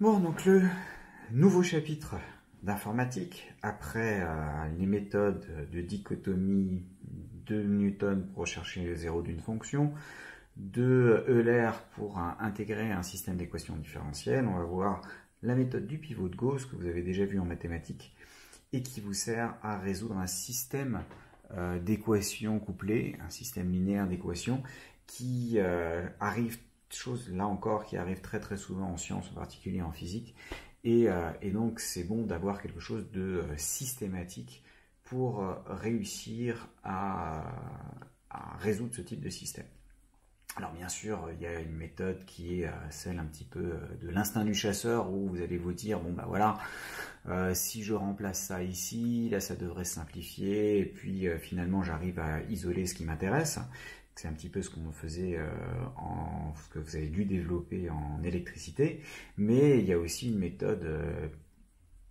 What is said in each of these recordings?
Bon, donc le nouveau chapitre d'informatique, après les méthodes de dichotomie de Newton pour chercher le zéro d'une fonction, de Euler pour intégrer un système d'équations différentielles, on va voir la méthode du pivot de Gauss que vous avez déjà vu en mathématiques et qui vous sert à résoudre un système d'équations couplées, un système linéaire d'équations qui arrive, chose là encore qui arrive très très souvent en sciences, en particulier en physique, et donc c'est bon d'avoir quelque chose de systématique pour réussir à résoudre ce type de système. Alors bien sûr, il y a une méthode qui est celle un petit peu de l'instinct du chasseur, où vous allez vous dire, bon bah voilà, si je remplace ça ici, là ça devrait se simplifier, et puis finalement j'arrive à isoler ce qui m'intéresse. C'est un petit peu ce qu'on faisait ce que vous avez dû développer en électricité, mais il y a aussi une méthode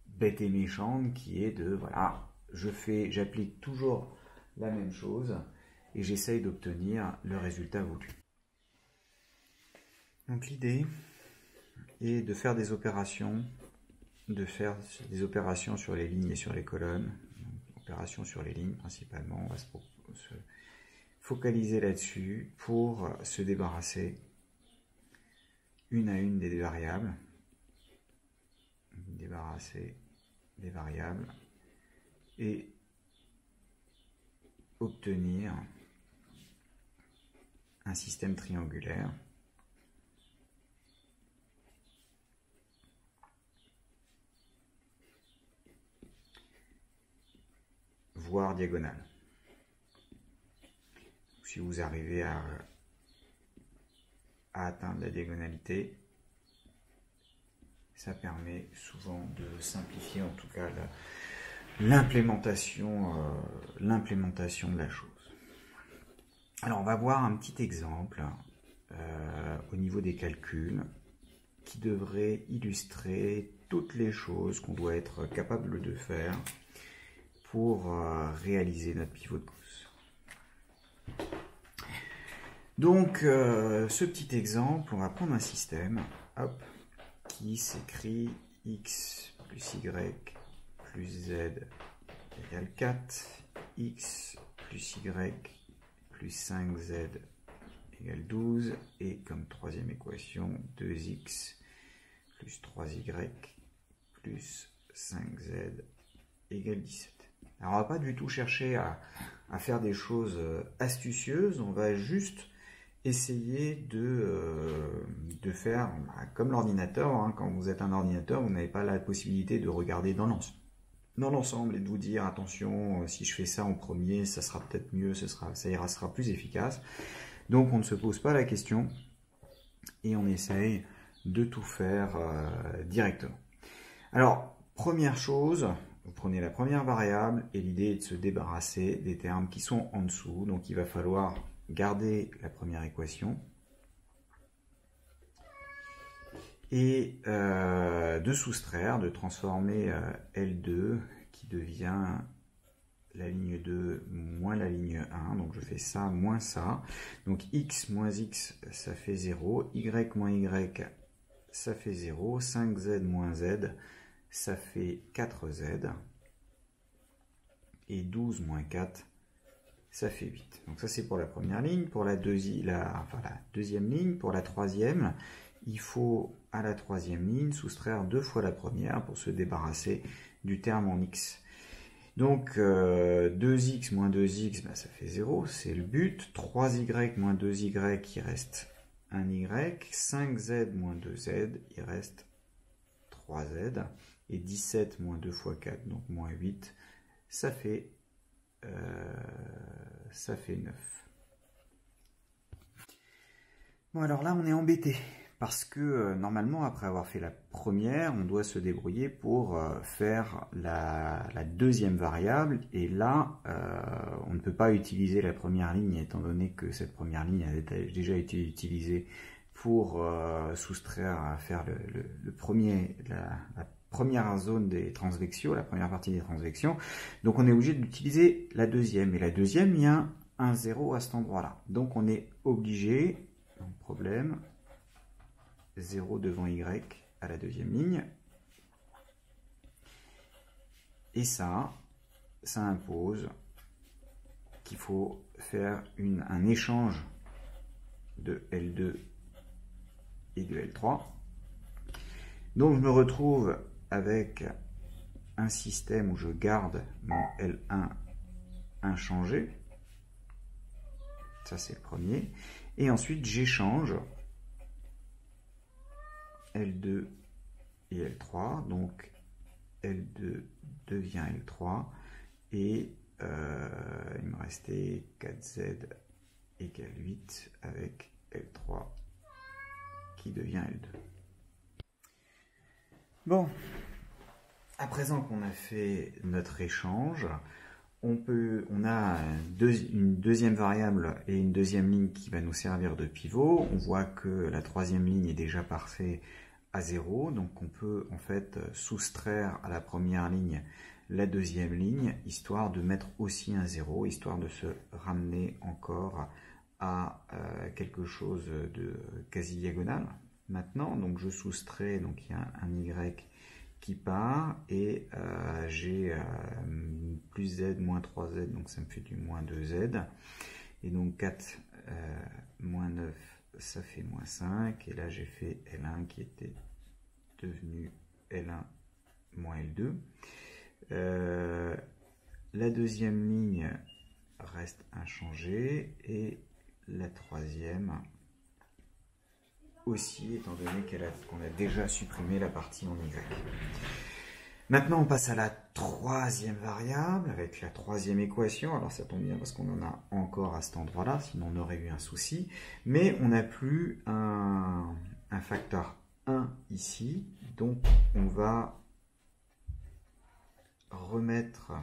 bête et méchante qui est de, voilà, j'applique toujours la même chose et j'essaye d'obtenir le résultat voulu. Donc l'idée est de faire des opérations, sur les lignes et sur les colonnes. Donc, opérations sur les lignes principalement, on va se focaliser là-dessus pour se débarrasser une à une des variables, débarrasser des variables et obtenir un système triangulaire voire diagonale. Si vous arrivez à atteindre la diagonalité, ça permet souvent de simplifier en tout cas l'implémentation de la chose. Alors on va voir un petit exemple au niveau des calculs qui devrait illustrer toutes les choses qu'on doit être capable de faire pour réaliser notre pivot de Gauss. Donc, ce petit exemple, on va prendre un système qui s'écrit x plus y plus z égale 4, x plus y plus 5z égale 12, et comme troisième équation, 2x plus 3y plus 5z égale 17. Alors on ne va pas du tout chercher à faire des choses astucieuses, on va juste essayer de faire comme l'ordinateur. Quand vous êtes un ordinateur, vous n'avez pas la possibilité de regarder dans l'ensemble et de vous dire attention, si je fais ça en premier, ça sera peut-être mieux, ça sera plus efficace. Donc on ne se pose pas la question et on essaye de tout faire directement. Alors, première chose, vous prenez la première variable et l'idée est de se débarrasser des termes qui sont en dessous. Donc il va falloir garder la première équation et de soustraire, de transformer L2 qui devient la ligne 2 moins la ligne 1. Donc je fais ça moins ça. Donc x moins x, ça fait 0. Y moins y, ça fait 0. 5z moins z, ça fait 4z. Et 12 moins 4, ça fait 8. Donc ça c'est pour la première ligne. Pour la deuxième ligne, pour la troisième, il faut à la troisième ligne soustraire 2 fois la première pour se débarrasser du terme en x. Donc 2x moins 2x, ça fait 0, c'est le but. 3y moins 2y, il reste 1y. 5z moins 2z, il reste 3z. Et 17 moins 2 fois 4, donc moins 8, ça fait 9. Bon, alors là, on est embêté. Parce que normalement, après avoir fait la première, on doit se débrouiller pour faire la deuxième variable. Et là, on ne peut pas utiliser la première ligne, étant donné que cette première ligne a déjà été utilisée pour soustraire, à faire la première zone des transvections, la première partie des transvections. Donc on est obligé d'utiliser la deuxième. Et la deuxième, il y a un 0 à cet endroit-là. Donc on est obligé, problème, 0 devant y, à la deuxième ligne. Et ça impose qu'il faut faire un échange de L2 et de L3. Donc je me retrouve avec un système où je garde mon L1 inchangé. Ça c'est le premier. Et ensuite j'échange L2 et L3. Donc L2 devient L3 et il me restait 4Z égale 8 avec L3 qui devient L2. Bon, à présent qu'on a fait notre échange, on a une deuxième variable et une deuxième ligne qui va nous servir de pivot. On voit que la troisième ligne est déjà passée à 0, donc on peut en fait soustraire à la première ligne la deuxième ligne, histoire de mettre aussi un 0, histoire de se ramener encore à quelque chose de quasi diagonal. Maintenant, donc je soustrais, donc il y a un Y qui part et j'ai plus Z moins 3Z, donc ça me fait du moins 2Z. Et donc 4 moins 9, ça fait moins 5. Et là j'ai fait L1 qui était devenu L1 moins L2. La deuxième ligne reste inchangée et la troisième aussi, étant donné qu'on a déjà supprimé la partie en Y. Maintenant, on passe à la troisième variable avec la troisième équation. Alors, ça tombe bien parce qu'on en a encore à cet endroit-là, sinon on aurait eu un souci. Mais on n'a plus un facteur 1 ici. Donc, on va remettre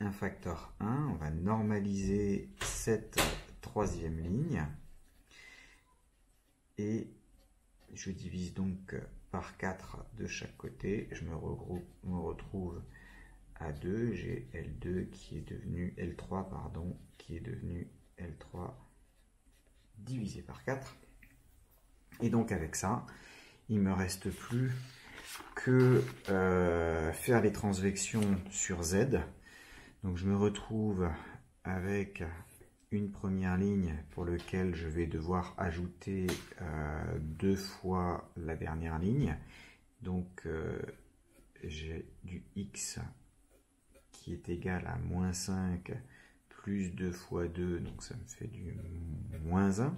un facteur 1. On va normaliser cette troisième ligne. Et je divise donc par 4 de chaque côté. Je me retrouve à 2. J'ai L2 qui est devenu L3, pardon, qui est devenu L3 divisé par 4. Et donc avec ça, il ne me reste plus que faire les transvections sur Z. Donc je me retrouve avec une première ligne pour laquelle je vais devoir ajouter 2 fois la dernière ligne. Donc j'ai du X qui est égal à moins 5 plus 2 fois 2, donc ça me fait du moins 1.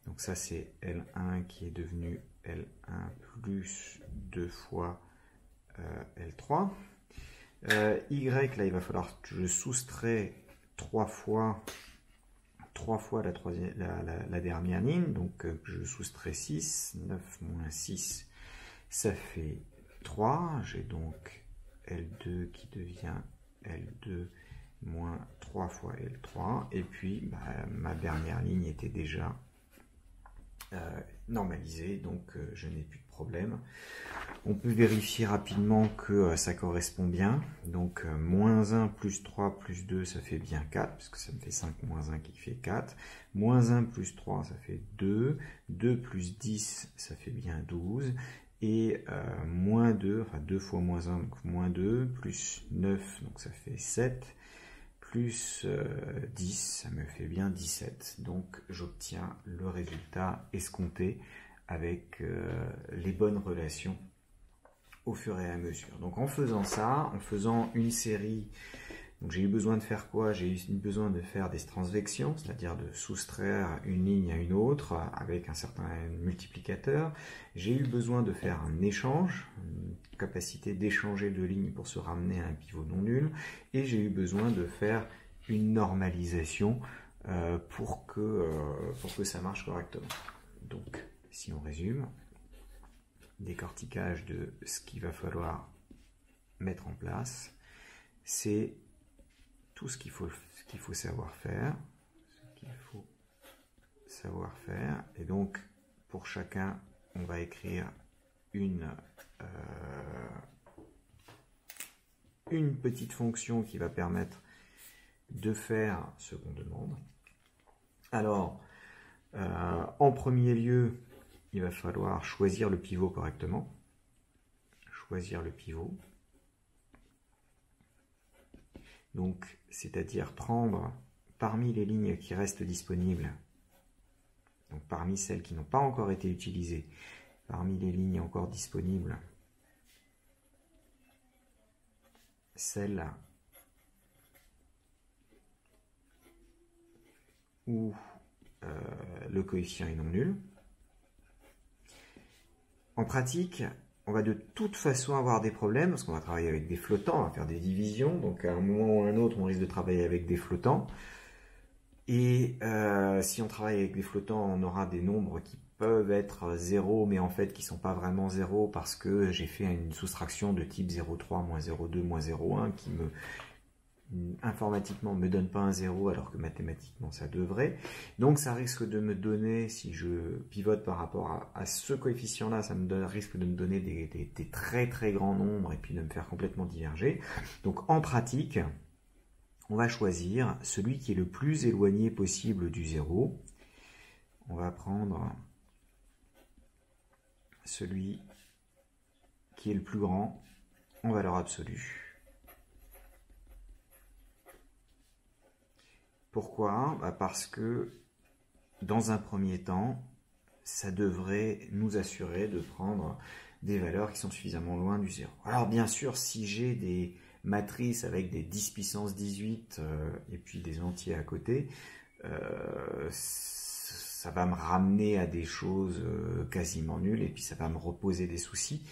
Donc ça c'est L1 qui est devenu L1 plus 2 fois L3. Y, là il va falloir que je soustrais 3 fois la dernière ligne, donc je soustrais 6, 9 moins 6, ça fait 3, j'ai donc L2 qui devient L2 moins 3 fois L3, et puis ma dernière ligne était déjà normalisée, donc je n'ai plus de problème. On peut vérifier rapidement que ça correspond bien. Donc moins 1 plus 3 plus 2, ça fait bien 4, puisque ça me fait 5 moins 1 qui fait 4. Moins 1 plus 3, ça fait 2. 2 plus 10, ça fait bien 12. Et moins 2, enfin 2 fois moins 1, donc moins 2, plus 9, donc ça fait 7. Plus 10, ça me fait bien 17. Donc j'obtiens le résultat escompté avec les bonnes relations au fur et à mesure. Donc en faisant ça, en faisant une série, donc j'ai eu besoin de faire quoi? J'ai eu besoin de faire des transvections, c'est-à-dire de soustraire une ligne à une autre avec un certain multiplicateur. J'ai eu besoin de faire un échange, une capacité d'échanger deux lignes pour se ramener à un pivot non nul. Et j'ai eu besoin de faire une normalisation pour que ça marche correctement. Donc si on résume, décortiquage de ce qu'il va falloir mettre en place, c'est tout ce qu'il faut savoir faire, et donc pour chacun on va écrire une petite fonction qui va permettre de faire ce qu'on demande. Alors en premier lieu, il va falloir choisir le pivot correctement. Choisir le pivot. Donc, c'est-à-dire prendre parmi les lignes qui restent disponibles, donc parmi celles qui n'ont pas encore été utilisées, parmi les lignes encore disponibles, celle où le coefficient est non nul. En pratique, on va de toute façon avoir des problèmes parce qu'on va travailler avec des flottants, on va faire des divisions, donc à un moment ou à un autre, on risque de travailler avec des flottants. Et si on travaille avec des flottants, on aura des nombres qui peuvent être 0, mais en fait qui ne sont pas vraiment 0 parce que j'ai fait une soustraction de type 0,3, moins 0,2, moins 0,1 qui informatiquement ne me donne pas un 0 alors que mathématiquement ça devrait. Donc ça risque de me donner, si je pivote par rapport à ce coefficient-là, ça risque de me donner des très très grands nombres et puis de me faire complètement diverger. Donc en pratique, on va choisir celui qui est le plus éloigné possible du 0. On va prendre celui qui est le plus grand en valeur absolue. Pourquoi? Parce que dans un premier temps, ça devrait nous assurer de prendre des valeurs qui sont suffisamment loin du 0. Alors bien sûr, si j'ai des matrices avec des 10 puissance 18 et puis des entiers à côté, ça va me ramener à des choses quasiment nulles et puis ça va me reposer des soucis.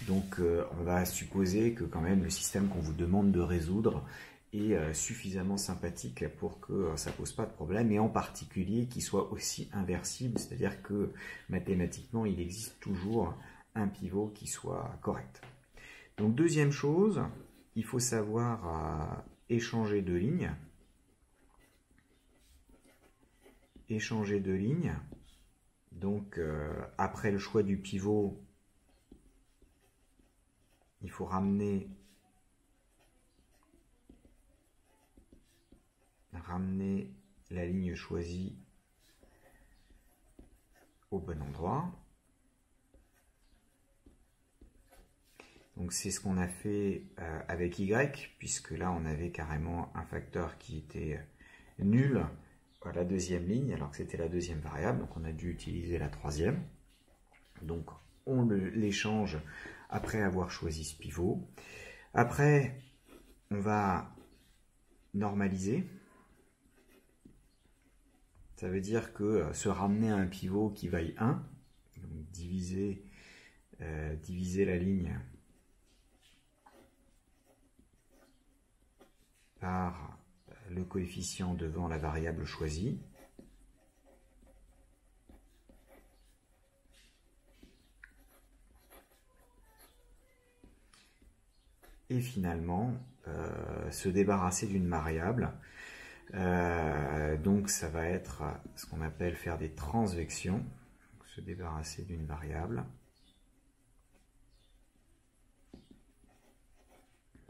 Donc on va supposer que quand même le système qu'on vous demande de résoudre est suffisamment sympathique pour que ça ne pose pas de problème, et en particulier qu'il soit aussi inversible, c'est-à-dire que mathématiquement il existe toujours un pivot qui soit correct. Donc deuxième chose, il faut savoir échanger de lignes. Échanger de lignes. Donc après le choix du pivot, il faut ramener la ligne choisie au bon endroit. Donc c'est ce qu'on a fait avec Y, puisque là on avait carrément un facteur qui était nul à la deuxième ligne, alors que c'était la deuxième variable, donc on a dû utiliser la troisième. Donc on l'échange après avoir choisi ce pivot. Après, on va normaliser. Ça veut dire que se ramener à un pivot qui vaille 1, donc diviser la ligne par le coefficient devant la variable choisie. Et finalement, se débarrasser d'une variable. Donc ça va être ce qu'on appelle faire des transvections. Donc, se débarrasser d'une variable.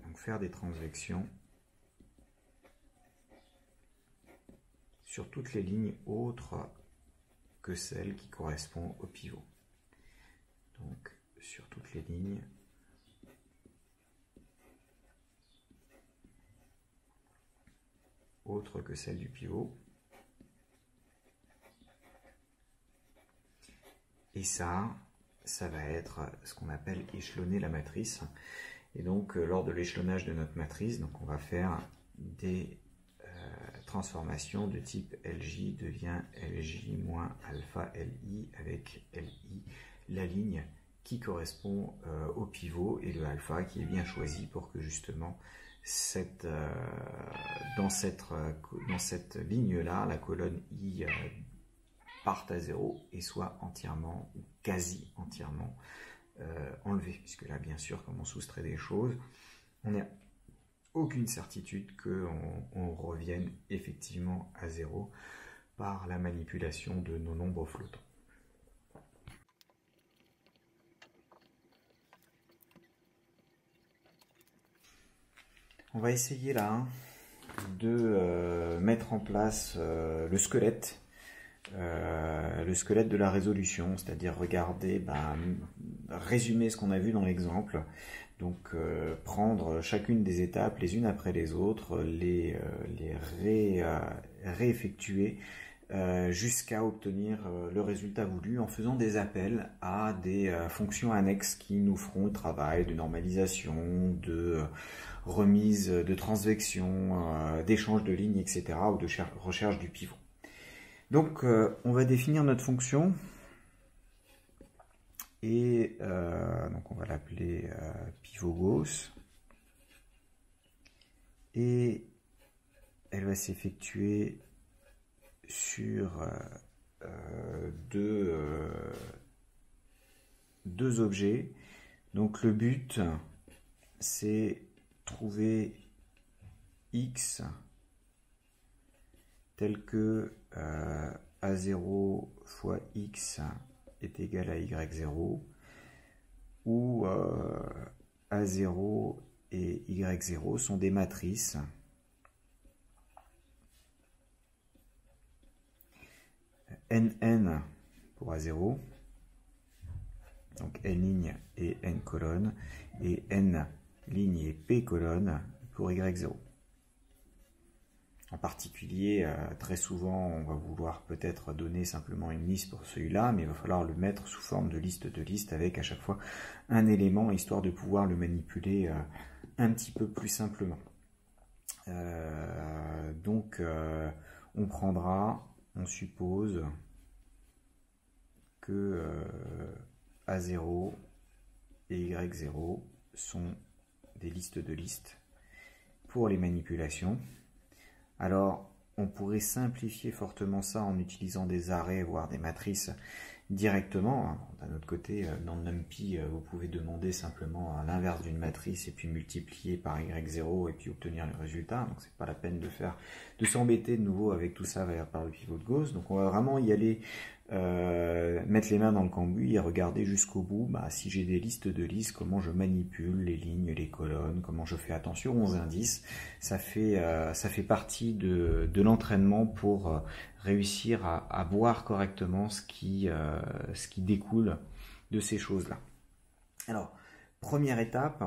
Donc faire des transvections sur toutes les lignes autres que celles qui correspondent au pivot. Donc sur toutes les lignes autres que celles du pivot. Et ça va être ce qu'on appelle échelonner la matrice. Et donc lors de l'échelonnage de notre matrice, donc on va faire des transformation de type LJ devient LJ moins alpha LI, avec LI la ligne qui correspond au pivot et le alpha qui est bien choisi pour que justement dans cette ligne-là, la colonne I parte à 0 et soit entièrement ou quasi entièrement enlevée. Puisque là, bien sûr, comme on soustrait des choses, on n'a aucune certitude qu'on revienne effectivement à 0 par la manipulation de nos nombres flottants. On va essayer là de mettre en place le squelette le squelette de la résolution, c'est-à-dire regarder, résumer ce qu'on a vu dans l'exemple. Donc prendre chacune des étapes les unes après les autres, les réeffectuer jusqu'à obtenir le résultat voulu en faisant des appels à des fonctions annexes qui nous feront le travail de normalisation, de remise de transvection, d'échange de lignes, etc. ou de recherche du pivot. Donc on va définir notre fonction et donc on va l'appeler pivot Gauss et elle va s'effectuer sur deux objets. Donc le but c'est trouver x tel que A0 fois x est égal à y0 où A0 et y0 sont des matrices NN pour A0, donc N ligne et N colonne, et N ligne et P colonne pour Y0. En particulier, très souvent, on va vouloir peut-être donner simplement une liste pour celui-là, mais il va falloir le mettre sous forme de liste avec à chaque fois un élément, histoire de pouvoir le manipuler un petit peu plus simplement. Donc, on prendra, on suppose que A0 et Y0 sont des listes pour les manipulations. Alors, on pourrait simplifier fortement ça en utilisant des arrêts, voire des matrices directement. D'un autre côté, dans le NumPy, vous pouvez demander simplement l'inverse d'une matrice et puis multiplier par Y0 et puis obtenir le résultat. Donc, c'est pas la peine de s'embêter de nouveau avec tout ça par le pivot de Gauss. Donc, on va vraiment y aller, mettre les mains dans le cambouis et regarder jusqu'au bout, si j'ai des listes de listes, comment je manipule les lignes, les colonnes, comment je fais attention aux indices. Ça fait partie de l'entraînement pour réussir à voir correctement ce qui découle de ces choses-là. Alors, première étape,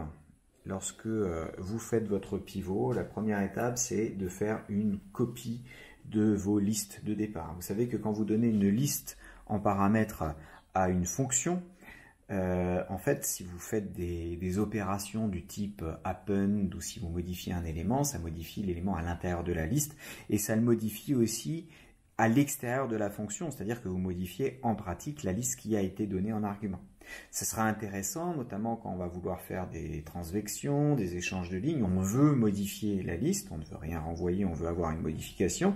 lorsque vous faites votre pivot, la première étape, c'est de faire une copie de vos listes de départ. Vous savez que quand vous donnez une liste en paramètres à une fonction, en fait, si vous faites des opérations du type append ou si vous modifiez un élément, ça modifie l'élément à l'intérieur de la liste et ça le modifie aussi à l'extérieur de la fonction, c'est-à-dire que vous modifiez en pratique la liste qui a été donnée en argument. Ce sera intéressant, notamment quand on va vouloir faire des transvections, des échanges de lignes. On veut modifier la liste, on ne veut rien renvoyer, on veut avoir une modification.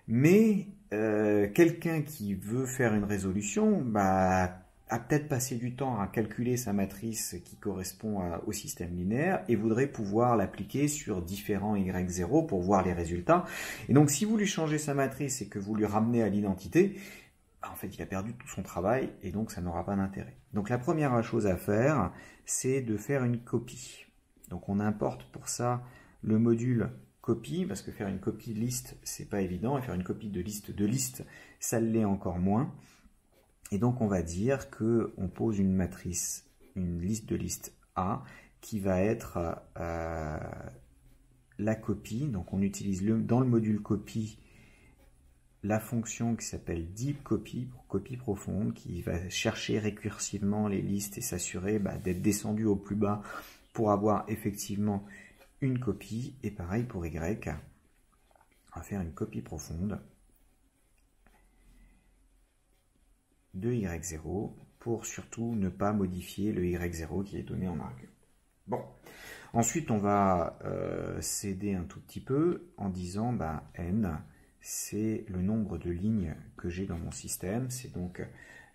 Mais quelqu'un qui veut faire une résolution a peut-être passé du temps à calculer sa matrice qui correspond au système linéaire et voudrait pouvoir l'appliquer sur différents y0 pour voir les résultats. Et donc si vous lui changez sa matrice et que vous lui ramenez à l'identité, en fait il a perdu tout son travail et donc ça n'aura pas d'intérêt. Donc la première chose à faire, c'est de faire une copie. Donc on importe pour ça le module copie, parce que faire une copie de liste, c'est pas évident, et faire une copie de liste, ça l'est encore moins. Et donc on va dire que on pose une matrice, une liste de liste A, qui va être la copie. Donc on utilise dans le module copie la fonction qui s'appelle deep copy, pour copie profonde, qui va chercher récursivement les listes et s'assurer d'être descendu au plus bas pour avoir effectivement une copie. Et pareil pour Y, on va faire une copie profonde de Y0 pour surtout ne pas modifier le Y0 qui est donné en argument. Bon, ensuite on va céder un tout petit peu en disant n, c'est le nombre de lignes que j'ai dans mon système, c'est donc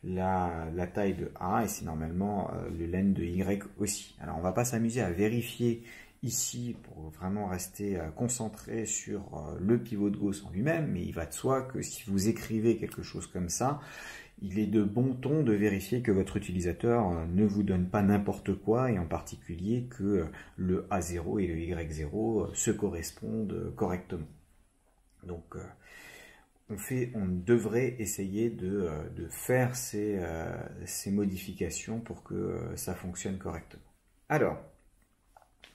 la taille de A et c'est normalement le len de Y aussi. Alors on ne va pas s'amuser à vérifier ici pour vraiment rester concentré sur le pivot de Gauss en lui-même, mais il va de soi que si vous écrivez quelque chose comme ça, il est de bon ton de vérifier que votre utilisateur ne vous donne pas n'importe quoi et en particulier que le A0 et le Y0 se correspondent correctement. Donc on devrait essayer de faire ces modifications pour que ça fonctionne correctement. Alors,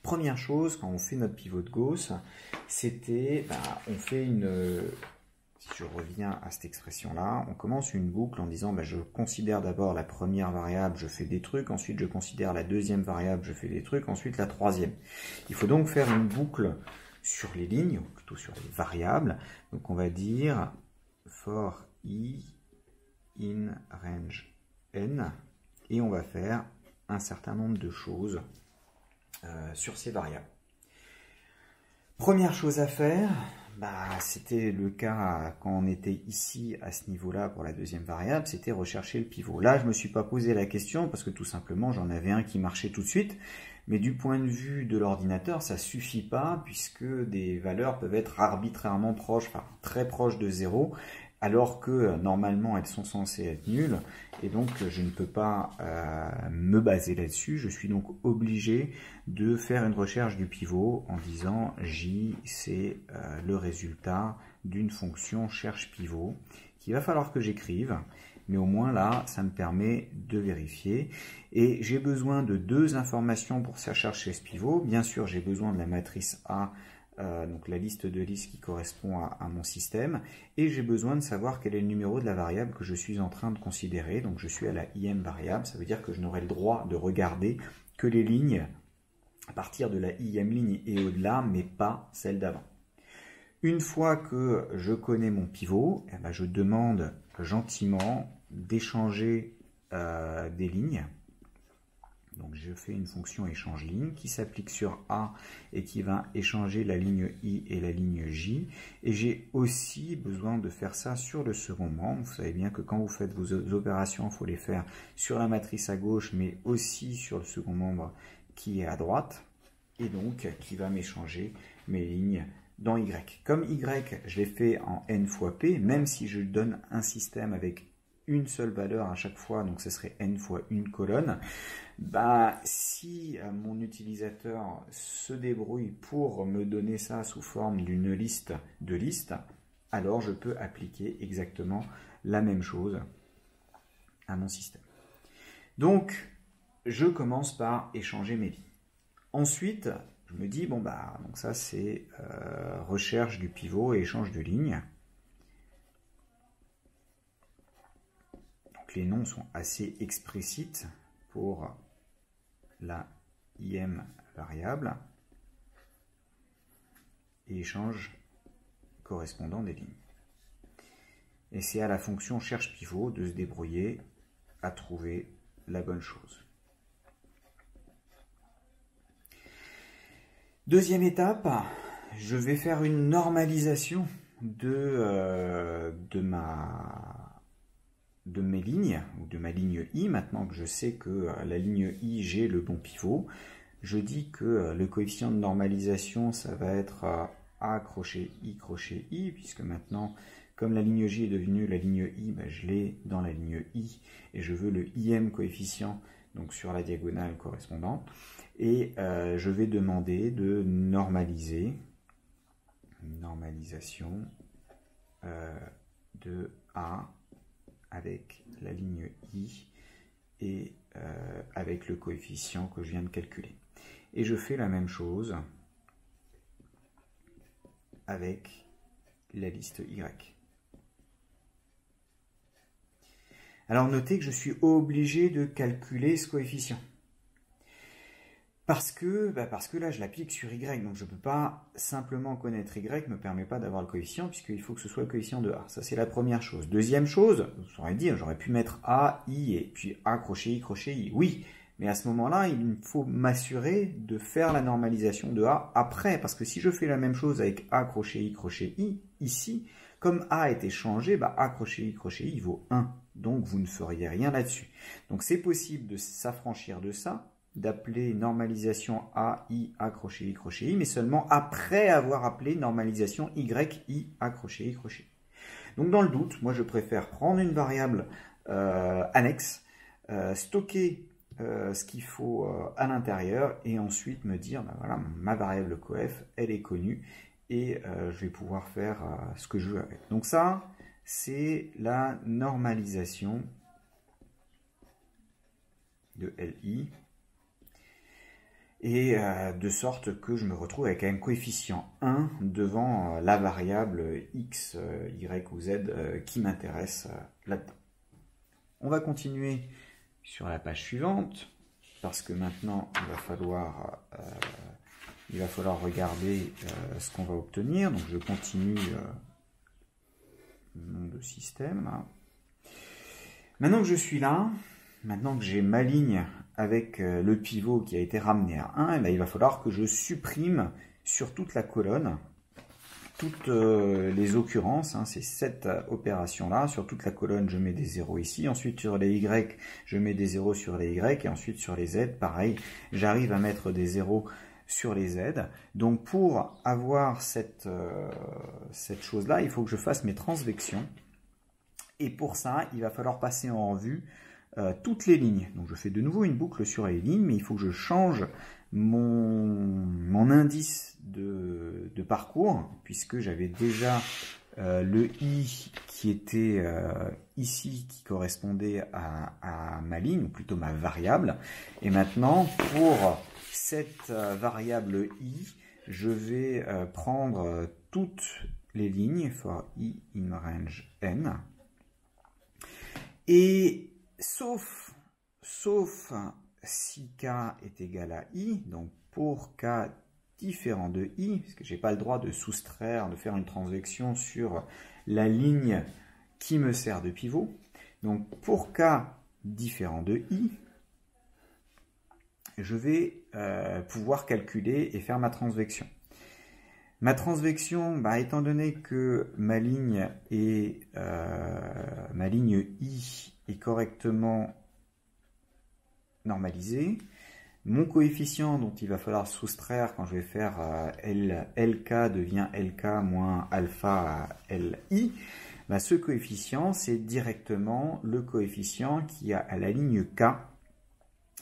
première chose, quand on fait notre pivot de Gauss, c'était, on fait si je reviens à cette expression-là, on commence une boucle en disant, je considère d'abord la première variable, je fais des trucs, ensuite je considère la deuxième variable, je fais des trucs, ensuite la troisième. Il faut donc faire une boucle sur les lignes, ou plutôt sur les variables. Donc on va dire for i in range n, et on va faire un certain nombre de choses sur ces variables. Première chose à faire, c'était le cas quand on était ici à ce niveau-là pour la deuxième variable, c'était rechercher le pivot. Là, je ne me suis pas posé la question parce que tout simplement, j'en avais un qui marchait tout de suite. Mais du point de vue de l'ordinateur, ça ne suffit pas puisque des valeurs peuvent être arbitrairement proches, enfin très proches de 0, alors que normalement elles sont censées être nulles. Et donc je ne peux pas me baser là-dessus. Je suis donc obligé de faire une recherche du pivot en disant J, c'est le résultat d'une fonction cherche pivot qu'il va falloir que j'écrive. Mais au moins là, ça me permet de vérifier. Et j'ai besoin de deux informations pour chercher ce pivot. Bien sûr, j'ai besoin de la matrice A, donc la liste de listes qui correspond à mon système. Et j'ai besoin de savoir quel est le numéro de la variable que je suis en train de considérer. Donc je suis à la im variable. Ça veut dire que je n'aurai le droit de regarder que les lignes à partir de la im ligne et au-delà, mais pas celles d'avant. Une fois que je connais mon pivot, je demande gentiment d'échanger des lignes. Donc je fais une fonction échange ligne qui s'applique sur A et qui va échanger la ligne I et la ligne J. Et j'ai aussi besoin de faire ça sur le second membre. Vous savez bien que quand vous faites vos opérations, il faut les faire sur la matrice à gauche, mais aussi sur le second membre qui est à droite. Et donc qui va m'échanger mes lignes dans Y. Comme Y, je l'ai fait en n fois P, même si je donne un système avec une seule valeur à chaque fois, donc ce serait n fois une colonne, si mon utilisateur se débrouille pour me donner ça sous forme d'une liste de listes, alors je peux appliquer exactement la même chose à mon système. Donc, je commence par échanger mes lignes. Ensuite, je me dis, donc ça c'est recherche du pivot et échange de lignes. Donc les noms sont assez explicites pour la im variable et échange correspondant des lignes. Et c'est à la fonction cherche pivot de se débrouiller à trouver la bonne chose. Deuxième étape, je vais faire une normalisation de mes lignes, ou de ma ligne I. Maintenant que je sais que la ligne I, j'ai le bon pivot, je dis que le coefficient de normalisation, ça va être A crochet I, puisque maintenant, comme la ligne J est devenue la ligne I, je l'ai dans la ligne I, et je veux le IM coefficient, donc sur la diagonale correspondante. Et je vais demander de normaliser, normalisation de A avec la ligne I et avec le coefficient que je viens de calculer. Et je fais la même chose avec la liste Y. Alors notez que je suis obligé de calculer ce coefficient. Parce que là, je l'applique sur Y, donc je ne peux pas simplement connaître Y, ne me permet pas d'avoir le coefficient, puisqu'il faut que ce soit le coefficient de A. Ça, c'est la première chose. Deuxième chose, j'aurais pu mettre A, I, et puis A, crochet, I. Oui, mais à ce moment-là, il faut m'assurer de faire la normalisation de A après, parce que si je fais la même chose avec A, crochet, I, ici, comme A a été changé, A, crochet, I vaut 1. Donc, vous ne feriez rien là-dessus. Donc, c'est possible de s'affranchir de ça, d'appeler normalisation A, I, A, crochet, I, mais seulement après avoir appelé normalisation Y, I, A, crochet, I. Donc dans le doute, moi je préfère prendre une variable annexe, stocker ce qu'il faut à l'intérieur et ensuite me dire, voilà, ma variable coef, elle est connue et je vais pouvoir faire ce que je veux avec. Donc ça, c'est la normalisation de LI, et de sorte que je me retrouve avec un coefficient 1 devant la variable x, y ou z qui m'intéresse là-dedans. On va continuer sur la page suivante, parce que maintenant il va falloir regarder ce qu'on va obtenir. Donc je continue le nom de système. Là. Maintenant que je suis là, maintenant que j'ai ma ligne avec le pivot qui a été ramené à 1, et bien il va falloir que je supprime sur toute la colonne toutes les occurrences, hein, c'est cette opération-là. Sur toute la colonne, je mets des 0 ici. Ensuite, sur les Y, je mets des 0 sur les Y. Et ensuite, sur les Z, pareil, j'arrive à mettre des 0 sur les Z. Donc, pour avoir cette chose-là, il faut que je fasse mes transvections. Et pour ça, il va falloir passer en revue toutes les lignes. Donc je fais de nouveau une boucle sur les lignes, mais il faut que je change mon indice de parcours, puisque j'avais déjà le I qui était ici, qui correspondait à ma ligne, ou plutôt ma variable. Et maintenant, pour cette variable I, je vais prendre toutes les lignes, for I in range N, et sauf si k est égal à i, donc pour k différent de i, parce que je n'ai pas le droit de soustraire, de faire une transvection sur la ligne qui me sert de pivot. Donc pour k différent de i, je vais pouvoir calculer et faire ma transvection. Ma transvection, étant donné que ma ligne I est correctement normalisée, mon coefficient dont il va falloir soustraire quand je vais faire LK devient LK moins alpha LI, ce coefficient, c'est directement le coefficient qui a à la ligne K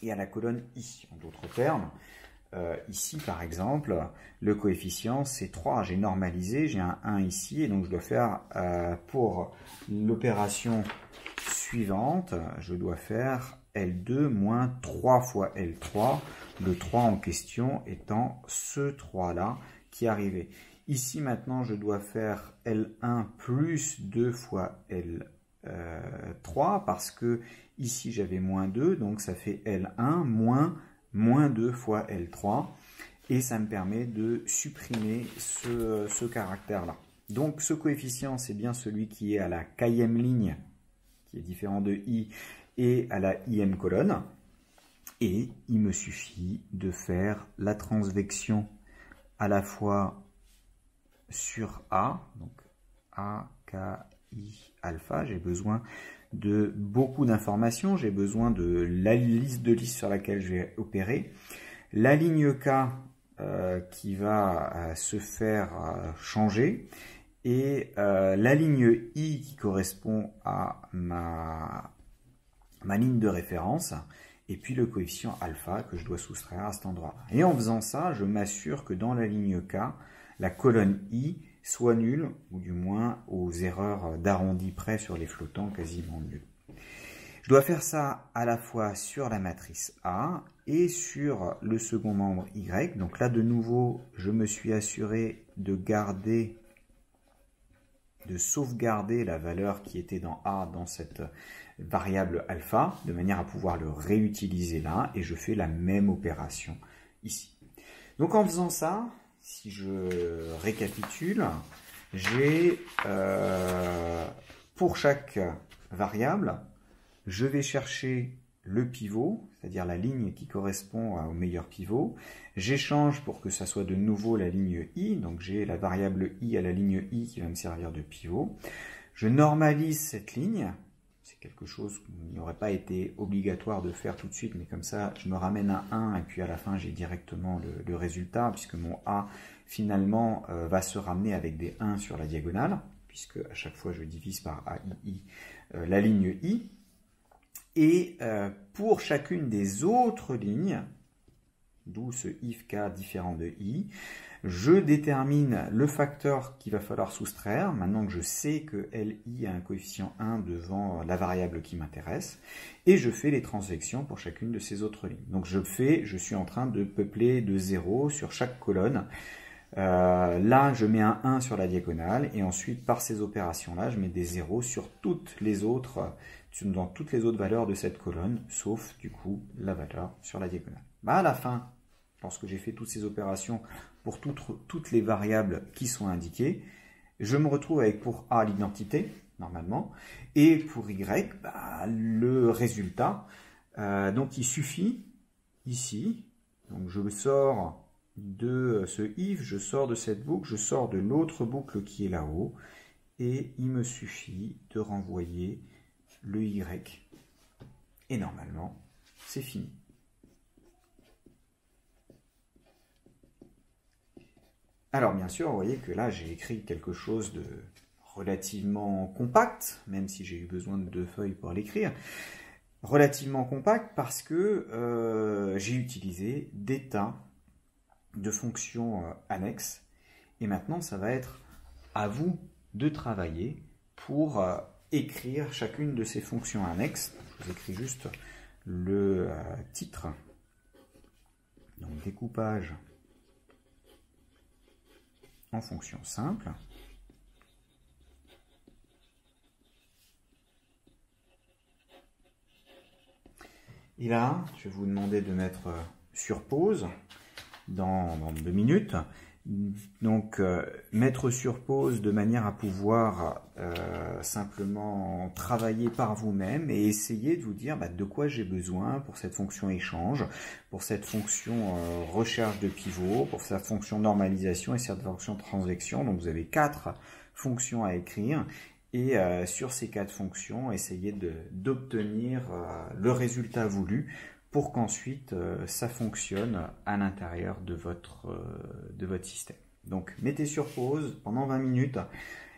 et à la colonne I. En d'autres termes, ici, par exemple, le coefficient, c'est 3. J'ai normalisé, j'ai un 1 ici, et donc je dois faire, pour l'opération suivante, je dois faire L2 moins 3 fois L3, le 3 en question étant ce 3-là qui est arrivé. Ici, maintenant, je dois faire L1 plus 2 fois L3, parce que ici, j'avais moins 2, donc ça fait L1 moins 2 fois L3, et ça me permet de supprimer ce caractère-là. Donc ce coefficient, c'est bien celui qui est à la kème ligne, qui est différent de i, et à la im colonne, et il me suffit de faire la transvection à la fois sur A, donc A, K, I, alpha, j'ai besoin de beaucoup d'informations, j'ai besoin de la liste de listes sur laquelle je vais opérer, la ligne K qui va se faire changer, et la ligne I qui correspond à ma ligne de référence, et puis le coefficient alpha que je dois soustraire à cet endroit-là. Et en faisant ça, je m'assure que dans la ligne K, la colonne I soit nulle, ou du moins aux erreurs d'arrondi près sur les flottants quasiment nulles. Je dois faire ça à la fois sur la matrice A et sur le second membre Y. Donc là, de nouveau, je me suis assuré de sauvegarder la valeur qui était dans A dans cette variable alpha, de manière à pouvoir le réutiliser là, et je fais la même opération ici. Donc en faisant ça, si je récapitule, j'ai pour chaque variable, je vais chercher le pivot, c'est-à-dire la ligne qui correspond au meilleur pivot. J'échange pour que ça soit de nouveau la ligne I, donc j'ai la variable I à la ligne I qui va me servir de pivot. Je normalise cette ligne, c'est quelque chose qui n'aurait pas été obligatoire de faire tout de suite, mais comme ça je me ramène à 1 et puis à la fin j'ai directement le résultat, puisque mon A finalement va se ramener avec des 1 sur la diagonale, puisque à chaque fois je divise par AI la ligne I. Et pour chacune des autres lignes, d'où ce if k différent de i, Je détermine le facteur qu'il va falloir soustraire, maintenant que je sais que LI a un coefficient 1 devant la variable qui m'intéresse, et je fais les transvections pour chacune de ces autres lignes. Donc je suis en train de peupler de 0 sur chaque colonne. Là, je mets un 1 sur la diagonale, et ensuite, par ces opérations-là, je mets des 0 sur toutes les autres, dans toutes les autres valeurs de cette colonne, sauf, du coup, la valeur sur la diagonale. À la fin, lorsque j'ai fait toutes ces opérations pour toutes les variables qui sont indiquées, je me retrouve avec pour A l'identité, normalement, et pour Y, le résultat. Donc, il suffit, ici, donc je sors de ce if, je sors de cette boucle, je sors de l'autre boucle qui est là-haut, et il me suffit de renvoyer le y, et normalement, c'est fini. Alors bien sûr, vous voyez que là, j'ai écrit quelque chose de relativement compact, même si j'ai eu besoin de 2 feuilles pour l'écrire, relativement compact parce que j'ai utilisé des tas de fonctions annexes, et maintenant ça va être à vous de travailler pour écrire chacune de ces fonctions annexes. Je vous écris juste le titre, donc découpage en fonction simple. Et là, je vais vous demander de mettre sur pause dans 2 minutes. Donc, mettre sur pause de manière à pouvoir simplement travailler par vous-même et essayer de vous dire de quoi j'ai besoin pour cette fonction échange, pour cette fonction recherche de pivot, pour cette fonction normalisation et cette fonction transvection. Donc, vous avez 4 fonctions à écrire. Et sur ces 4 fonctions, essayez d'obtenir le résultat voulu pour qu'ensuite ça fonctionne à l'intérieur de votre système. Donc mettez sur pause pendant 20 minutes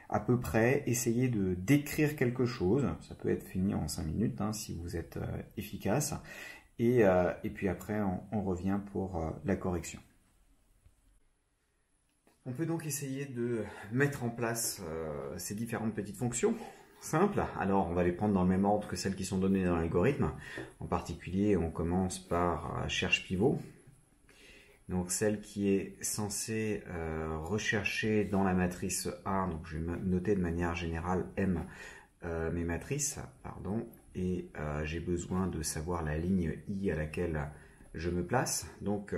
à peu près, essayez de d'écrire quelque chose, ça peut être fini en 5 minutes si vous êtes efficace, et puis après on revient pour la correction. On peut donc essayer de mettre en place ces différentes petites fonctions simples. Alors, on va les prendre dans le même ordre que celles qui sont données dans l'algorithme. En particulier, on commence par cherche pivot. Donc, celle qui est censée rechercher dans la matrice A. Donc, je vais noter de manière générale M mes matrices, pardon. Et j'ai besoin de savoir la ligne I à laquelle je me place. Donc,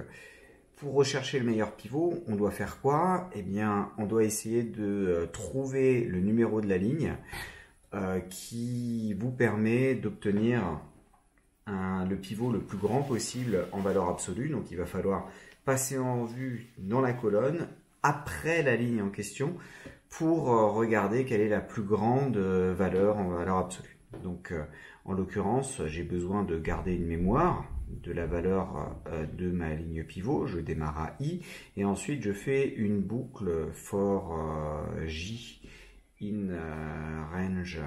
pour rechercher le meilleur pivot, on doit faire quoi? Eh bien, on doit essayer de trouver le numéro de la ligne qui vous permet d'obtenir le pivot le plus grand possible en valeur absolue. Donc, il va falloir passer en vue dans la colonne après la ligne en question pour regarder quelle est la plus grande valeur en valeur absolue. Donc, en l'occurrence, j'ai besoin de garder une mémoire de la valeur de ma ligne pivot. Je démarre à I et ensuite je fais une boucle for J in range.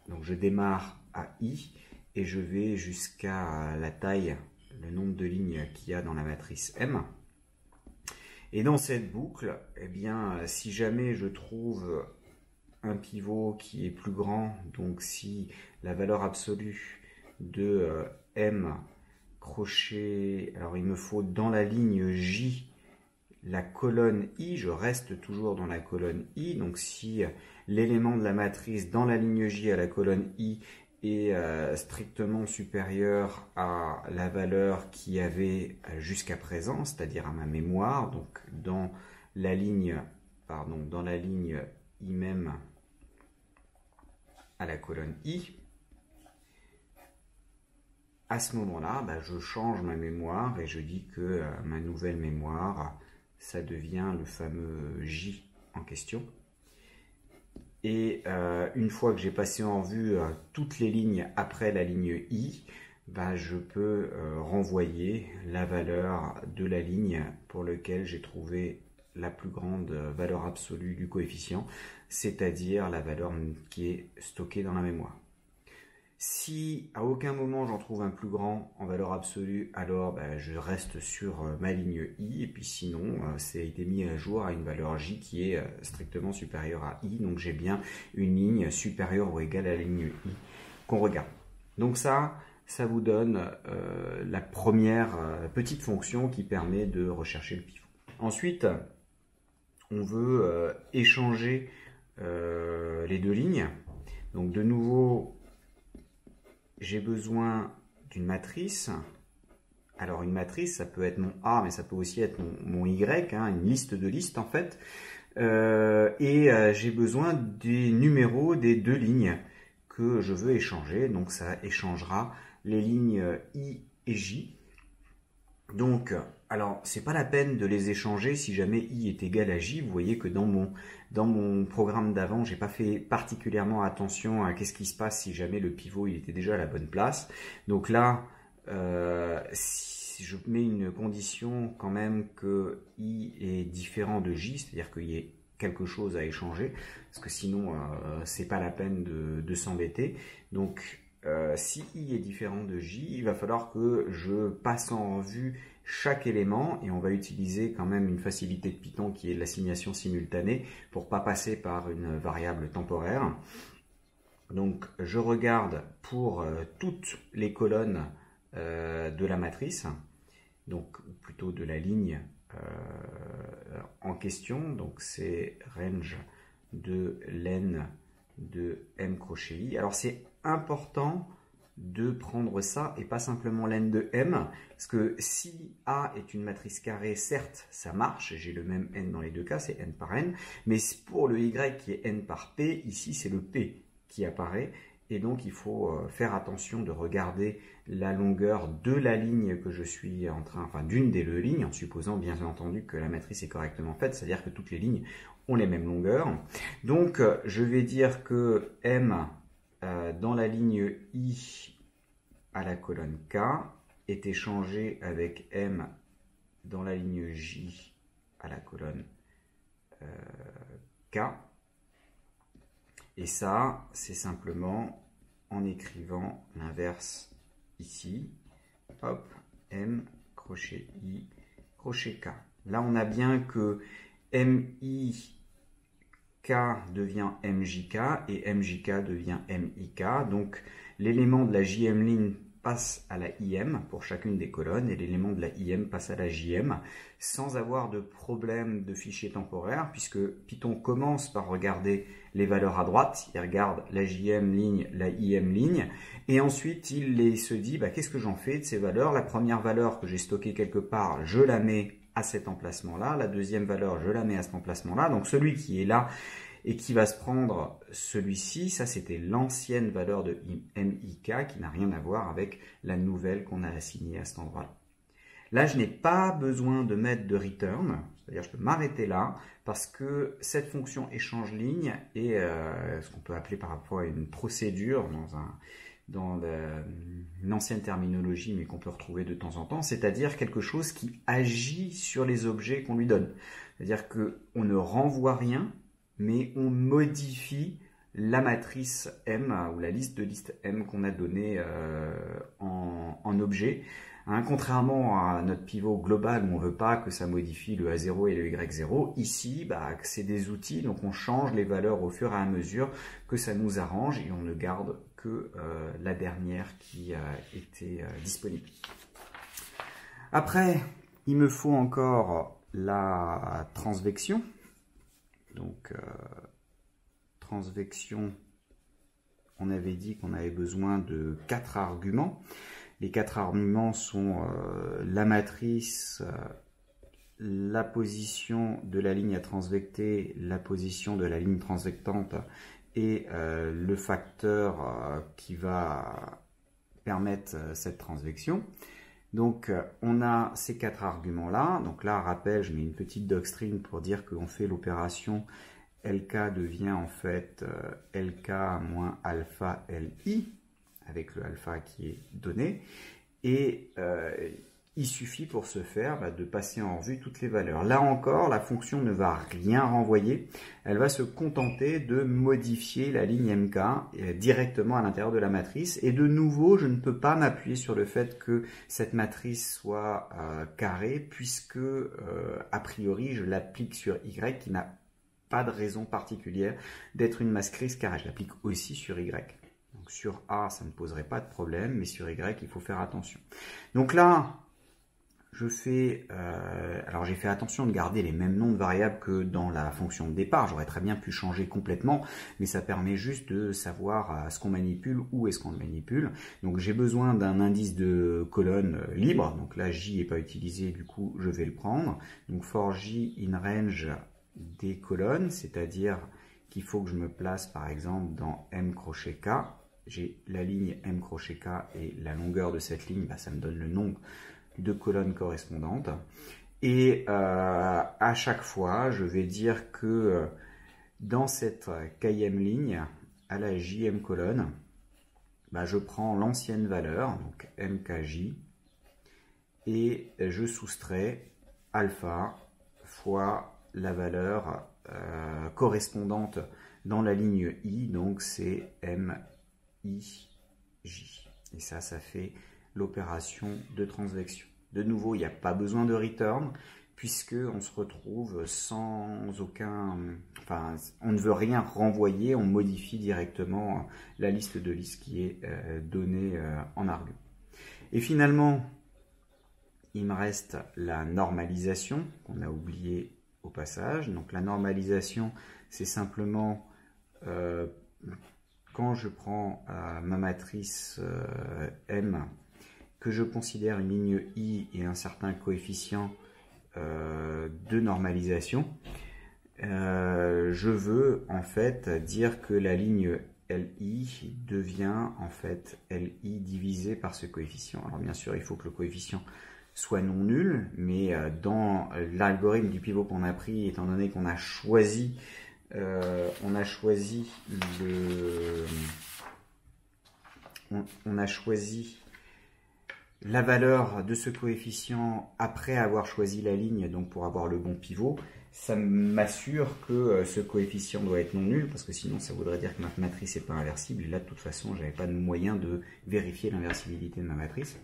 Donc je démarre à I et je vais jusqu'à la taille, le nombre de lignes qu'il y a dans la matrice M. Et dans cette boucle, eh bien, si jamais je trouve un pivot qui est plus grand, donc si la valeur absolue de M crochet, alors il me faut dans la ligne J la colonne I, je reste toujours dans la colonne I, donc si l'élément de la matrice dans la ligne J à la colonne I est strictement supérieur à la valeur qu'il y avait jusqu'à présent, c'est-à-dire à ma mémoire, donc dans la ligne I même à la colonne I, à ce moment-là, je change ma mémoire et je dis que ma nouvelle mémoire, ça devient le fameux J en question. Et une fois que j'ai passé en vue toutes les lignes après la ligne I, je peux renvoyer la valeur de la ligne pour laquelle j'ai trouvé la plus grande valeur absolue du coefficient, c'est-à-dire la valeur qui est stockée dans la mémoire. Si à aucun moment j'en trouve un plus grand en valeur absolue, alors je reste sur ma ligne I, et puis sinon ça a été mis à jour à une valeur J qui est strictement supérieure à I, donc j'ai bien une ligne supérieure ou égale à la ligne I qu'on regarde. Donc ça vous donne la première petite fonction qui permet de rechercher le pivot. Ensuite, on veut échanger les deux lignes. Donc de nouveau, j'ai besoin d'une matrice. Alors une matrice, ça peut être mon A, mais ça peut aussi être mon Y, hein, une liste de listes en fait. J'ai besoin des numéros des deux lignes que je veux échanger. Donc ça échangera les lignes I et J. Donc, alors, c'est pas la peine de les échanger si jamais I est égal à J. Vous voyez que dans mon programme d'avant, j'ai pas fait particulièrement attention à qu'est-ce qui se passe si jamais le pivot il était déjà à la bonne place. Donc là, si je mets une condition quand même que I est différent de J, c'est-à-dire qu'il y ait quelque chose à échanger, parce que sinon, c'est pas la peine de s'embêter. Donc, si I est différent de J, il va falloir que je passe en revue chaque élément et on va utiliser quand même une facilité de Python qui est l'assignation simultanée pour pas passer par une variable temporaire. Donc je regarde pour toutes les colonnes de la matrice, donc plutôt de la ligne en question, donc c'est range de len de m crochet i. Alors c'est important de prendre ça et pas simplement len de m, parce que si A est une matrice carrée, certes ça marche, j'ai le même n dans les deux cas, c'est n par n, mais pour le y qui est n par p, ici c'est le p qui apparaît, et donc il faut faire attention de regarder la longueur de la ligne que je suis en train, enfin d'une des deux lignes, en supposant bien entendu que la matrice est correctement faite, c'est-à-dire que toutes les lignes ont les mêmes longueurs. Donc je vais dire que m dans la ligne I à la colonne K est échangé avec M dans la ligne J à la colonne K. Et ça, c'est simplement en écrivant l'inverse ici. Hop, M, crochet I, crochet K. Là, on a bien que MI K devient MJK et MJK devient MIK. Donc l'élément de la JM ligne passe à la IM pour chacune des colonnes et l'élément de la IM passe à la JM sans avoir de problème de fichier temporaire puisque Python commence par regarder les valeurs à droite, il regarde la JM ligne, la IM ligne et ensuite il se dit qu'est-ce que j'en fais de ces valeurs. La première valeur que j'ai stockée quelque part, je la mets à cet emplacement-là. La deuxième valeur, je la mets à cet emplacement-là. Donc celui qui est là et qui va se prendre celui-ci, ça c'était l'ancienne valeur de MIK qui n'a rien à voir avec la nouvelle qu'on a assignée à cet endroit-là. Là, je n'ai pas besoin de mettre de return, c'est-à-dire je peux m'arrêter là parce que cette fonction échange ligne est ce qu'on peut appeler parfois une procédure dans une ancienne terminologie, mais qu'on peut retrouver de temps en temps, c'est-à-dire quelque chose qui agit sur les objets qu'on lui donne. C'est-à-dire qu'on ne renvoie rien, mais on modifie la matrice M ou la liste de listes M qu'on a donnée en objet. Hein, contrairement à notre pivot global où on ne veut pas que ça modifie le A0 et le Y0, ici c'est des outils, donc on change les valeurs au fur et à mesure que ça nous arrange et on ne garde que la dernière qui était disponible. Après, il me faut encore la transvection. Donc, transvection, on avait dit qu'on avait besoin de 4 arguments. Les 4 arguments sont la matrice, la position de la ligne à transvecter, la position de la ligne transvectante et le facteur qui va permettre cette transvection. Donc, on a ces 4 arguments-là. Donc là, rappel, je mets une petite doctrine pour dire qu'on fait l'opération LK devient en fait LK moins alpha LI, avec le alpha qui est donné. Et il suffit pour ce faire de passer en revue toutes les valeurs. Là encore, la fonction ne va rien renvoyer. Elle va se contenter de modifier la ligne MK directement à l'intérieur de la matrice. Et de nouveau, je ne peux pas m'appuyer sur le fait que cette matrice soit carrée, puisque a priori, je l'applique sur Y qui n'a pas de raison particulière d'être une matrice carrée. Je l'applique aussi sur Y. Donc sur A, ça ne poserait pas de problème, mais sur Y, il faut faire attention. Donc là, je fais, alors j'ai fait attention de garder les mêmes noms de variables que dans la fonction de départ. J'aurais très bien pu changer complètement, mais ça permet juste de savoir ce qu'on manipule, où est-ce qu'on le manipule. Donc j'ai besoin d'un indice de colonne libre. Donc là, J n'est pas utilisé, du coup, je vais le prendre. Donc for J in range des colonnes, c'est-à-dire qu'il faut que je me place, par exemple, dans M crochet K. J'ai la ligne M crochet K et la longueur de cette ligne, ça me donne le nombre de colonnes correspondantes. Et à chaque fois, je vais dire que dans cette km ligne, à la jm colonne, je prends l'ancienne valeur, donc mkj, et je soustrais alpha fois la valeur correspondante dans la ligne i, donc c'est mij. Et ça fait l'opération de transvection. De nouveau, il n'y a pas besoin de return, puisque on se retrouve sans aucun... Enfin, on ne veut rien renvoyer, on modifie directement la liste de listes qui est donnée en argument. Et finalement, il me reste la normalisation, qu'on a oublié au passage. Donc la normalisation, c'est simplement... quand je prends ma matrice M, que je considère une ligne I et un certain coefficient de normalisation, je veux en fait dire que la ligne LI devient en fait LI divisé par ce coefficient. Alors bien sûr, il faut que le coefficient soit non nul, mais dans l'algorithme du pivot qu'on a pris, étant donné qu'on a choisi la valeur de ce coefficient après avoir choisi la ligne, donc pour avoir le bon pivot, ça m'assure que ce coefficient doit être non nul, parce que sinon ça voudrait dire que ma matrice n'est pas inversible, et là de toute façon j'avais pas de moyen de vérifier l'inversibilité de ma matrice.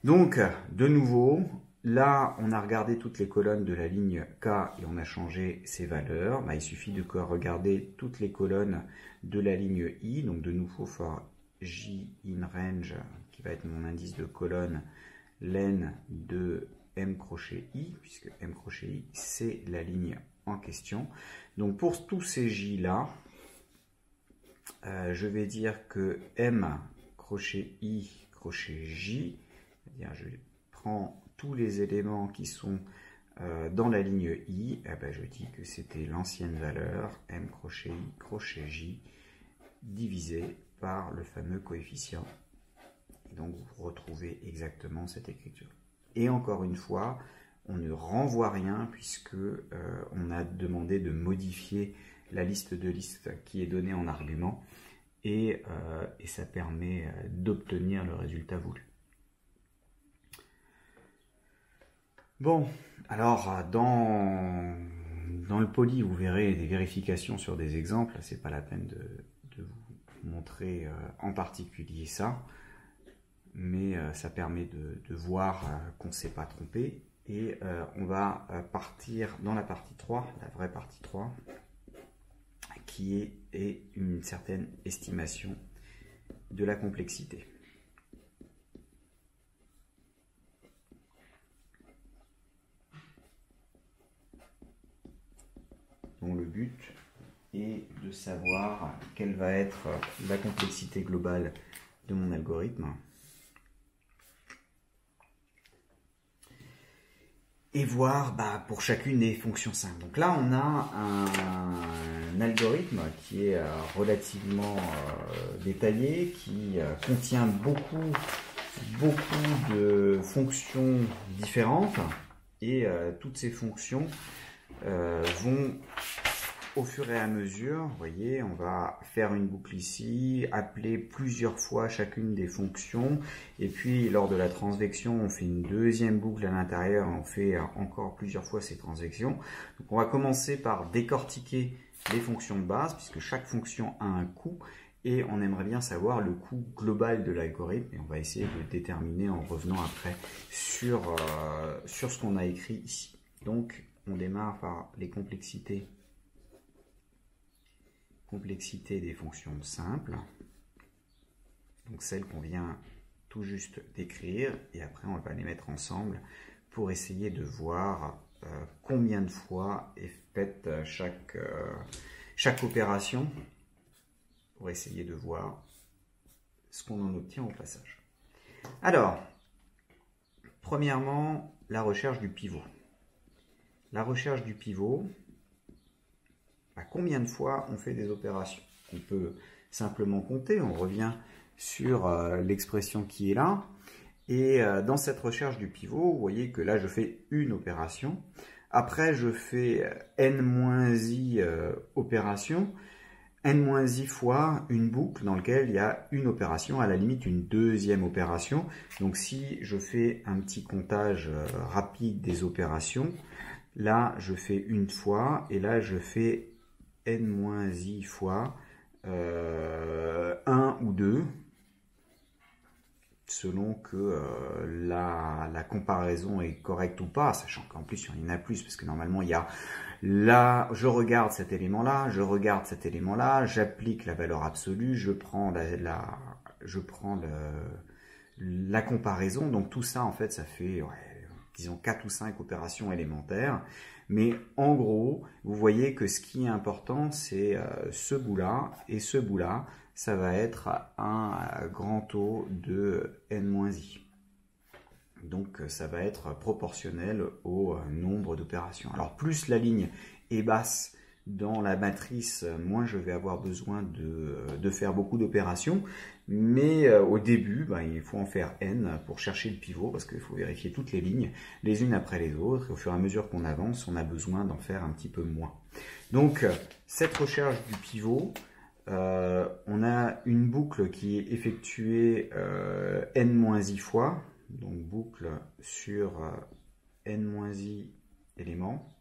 Donc de nouveau, là on a regardé toutes les colonnes de la ligne K et on a changé ses valeurs. Il suffit de regarder toutes les colonnes de la ligne I, donc de nouveau for J in range, qui va être mon indice de colonne, len de M crochet I, puisque M crochet I, c'est la ligne en question. Donc pour tous ces J là, je vais dire que M crochet I crochet J, c'est-à-dire je prends tous les éléments qui sont dans la ligne I, je dis que c'était l'ancienne valeur M crochet I crochet J divisé par le fameux coefficient. Et donc vous retrouvez exactement cette écriture. Et encore une fois, on ne renvoie rien puisque on a demandé de modifier la liste de listes qui est donnée en argument et ça permet d'obtenir le résultat voulu. Bon, alors dans le poly, vous verrez des vérifications sur des exemples. C'est pas la peine de vous montrer en particulier ça, mais ça permet de voir qu'on ne s'est pas trompé. Et on va partir dans la partie 3, la vraie partie 3, qui est une certaine estimation de la complexité. Donc le but est de savoir quelle va être la complexité globale de mon algorithme. Et voir pour chacune des fonctions simples. Donc là, on a un algorithme qui est relativement détaillé, qui contient beaucoup de fonctions différentes. Et toutes ces fonctions vont au fur et à mesure, vous voyez, on va faire une boucle ici, appeler plusieurs fois chacune des fonctions, et puis lors de la transvection, on fait une deuxième boucle à l'intérieur, on fait encore plusieurs fois ces transvections. Donc on va commencer par décortiquer les fonctions de base, puisque chaque fonction a un coût, et on aimerait bien savoir le coût global de l'algorithme, et on va essayer de le déterminer en revenant après sur ce qu'on a écrit ici. Donc on démarre par les complexités des fonctions simples, donc celles qu'on vient tout juste d'écrire, et après on va les mettre ensemble pour essayer de voir combien de fois est faite chaque opération, pour essayer de voir ce qu'on en obtient au passage. Alors, premièrement, la recherche du pivot. La recherche du pivot, combien de fois on fait des opérations? On peut simplement compter, on revient sur l'expression qui est là. Et dans cette recherche du pivot, vous voyez que là je fais une opération. Après je fais n-i opérations, n-i fois une boucle dans laquelle il y a une opération, à la limite une deuxième opération. Donc si je fais un petit comptage rapide des opérations, là je fais une fois, et là je fais n-i fois 1 ou 2, selon que la comparaison est correcte ou pas, sachant qu'en plus il y en a plus, parce que normalement il y a là, je regarde cet élément-là, je regarde cet élément-là, j'applique la valeur absolue, je prends la comparaison, donc tout ça en fait ça fait disons 4 ou 5 opérations élémentaires. Mais en gros, vous voyez que ce qui est important, c'est ce bout-là, et ce bout-là, ça va être un grand taux de n-i. Donc ça va être proportionnel au nombre d'opérations. Alors plus la ligne est basse dans la matrice, moins je vais avoir besoin de faire beaucoup d'opérations. Mais au début, il faut en faire n pour chercher le pivot, parce qu'il faut vérifier toutes les lignes, les unes après les autres. Et au fur et à mesure qu'on avance, on a besoin d'en faire un petit peu moins. Donc cette recherche du pivot, on a une boucle qui est effectuée n-i fois, donc boucle sur n-i éléments.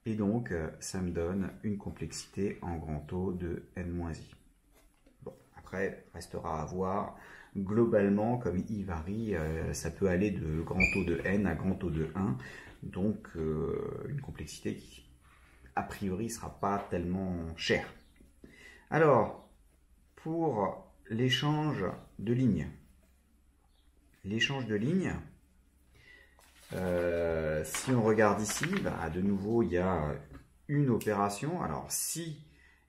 Et donc, ça me donne une complexité en grand taux de n-i. Bon, après, restera à voir. Globalement, comme i varie, ça peut aller de grand taux de n à grand taux de 1. Donc, une complexité qui, a priori, ne sera pas tellement chère. Alors, pour l'échange de lignes. L'échange de lignes, si on regarde ici, de nouveau, il y a une opération. Alors, si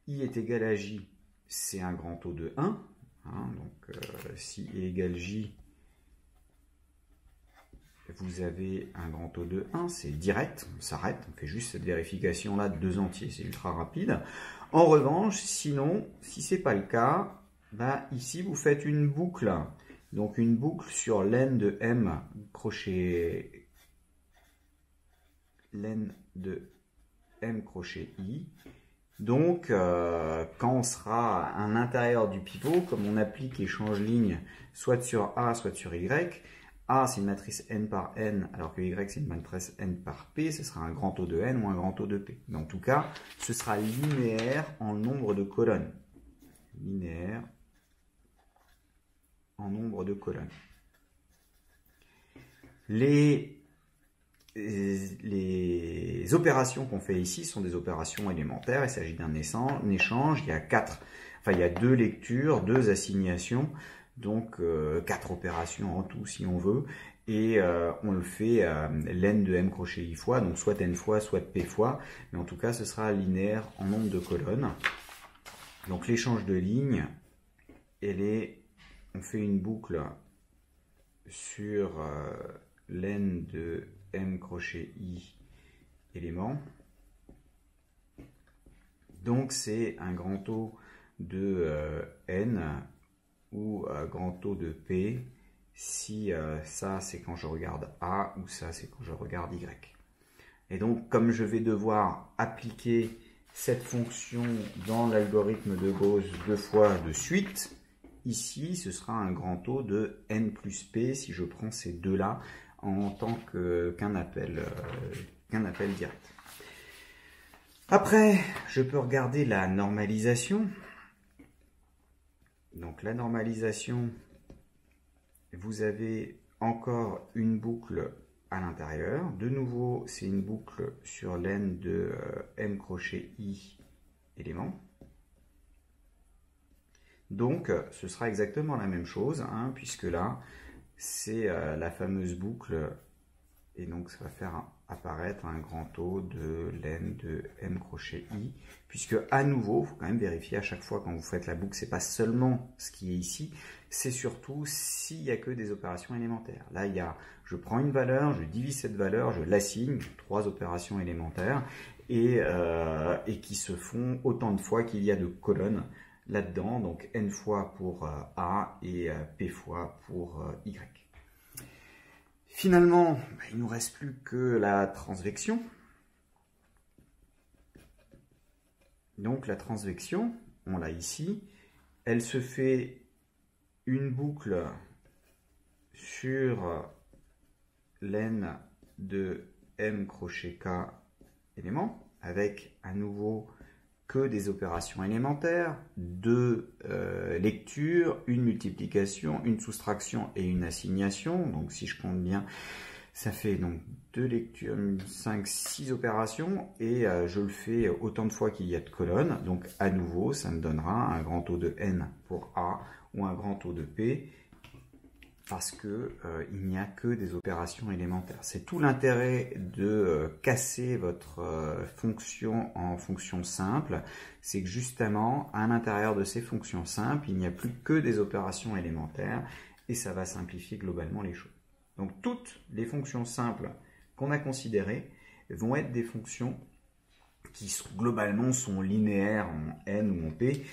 i est égal à j, c'est un grand taux de 1. Donc, si i est égal à j, vous avez un grand taux de 1. C'est direct, on s'arrête, on fait juste cette vérification-là de 2 entiers, c'est ultra rapide. En revanche, sinon, si ce n'est pas le cas, ici, vous faites une boucle. Donc, une boucle sur len de m crochet len de m crochet i. Donc, quand on sera à l'intérieur du pivot, comme on applique échange ligne soit sur A, soit sur Y, A c'est une matrice n par n, alors que Y c'est une matrice n par P, ce sera un grand taux de n ou un grand taux de P. Mais en tout cas, ce sera linéaire en nombre de colonnes. Linéaire en nombre de colonnes. Les opérations qu'on fait ici sont des opérations élémentaires. Il s'agit d'un échange. Il y a 2 lectures, 2 assignations, donc 4 opérations en tout si on veut. Et on le fait len de m crochet i fois, donc soit n fois, soit p fois. Mais en tout cas, ce sera linéaire en nombre de colonnes. Donc l'échange de lignes, on fait une boucle sur len de m crochet i éléments. Donc c'est un grand taux de n ou grand taux de p si ça c'est quand je regarde a ou ça c'est quand je regarde y. Et donc, comme je vais devoir appliquer cette fonction dans l'algorithme de Gauss 2 fois de suite, ici, ce sera un grand taux de n plus p si je prends ces deux-là en tant qu'un appel direct. Après, je peux regarder la normalisation. Donc la normalisation, vous avez encore une boucle à l'intérieur. De nouveau, c'est une boucle sur l'N de M crochet I éléments. Donc, ce sera exactement la même chose, hein, puisque là, c'est la fameuse boucle, et donc ça va faire apparaître un grand taux de l'N de M crochet I, puisque à nouveau, il faut quand même vérifier à chaque fois quand vous faites la boucle, c'est pas seulement ce qui est ici, c'est surtout s'il n'y a que des opérations élémentaires. Là, je prends une valeur, je divise cette valeur, je l'assigne, 3 opérations élémentaires, et qui se font autant de fois qu'il y a de colonnes là-dedans, donc n fois pour A et p fois pour Y. Finalement, il ne nous reste plus que la transvection. Donc la transvection, on l'a ici, elle se fait une boucle sur l'N de M crochet K éléments, avec à nouveau que des opérations élémentaires, 2 lectures, une multiplication, une soustraction et une assignation. Donc si je compte bien, ça fait donc 2 lectures, 5, 6 opérations, et je le fais autant de fois qu'il y a de colonnes. Donc à nouveau, ça me donnera un grand taux de N pour A ou un grand taux de P, parce que il n'y a que des opérations élémentaires. C'est tout l'intérêt de casser votre fonction en fonction simple, c'est que justement, à l'intérieur de ces fonctions simples, il n'y a plus que des opérations élémentaires, et ça va simplifier globalement les choses. Donc toutes les fonctions simples qu'on a considérées vont être des fonctions qui globalement sont linéaires en n ou en p,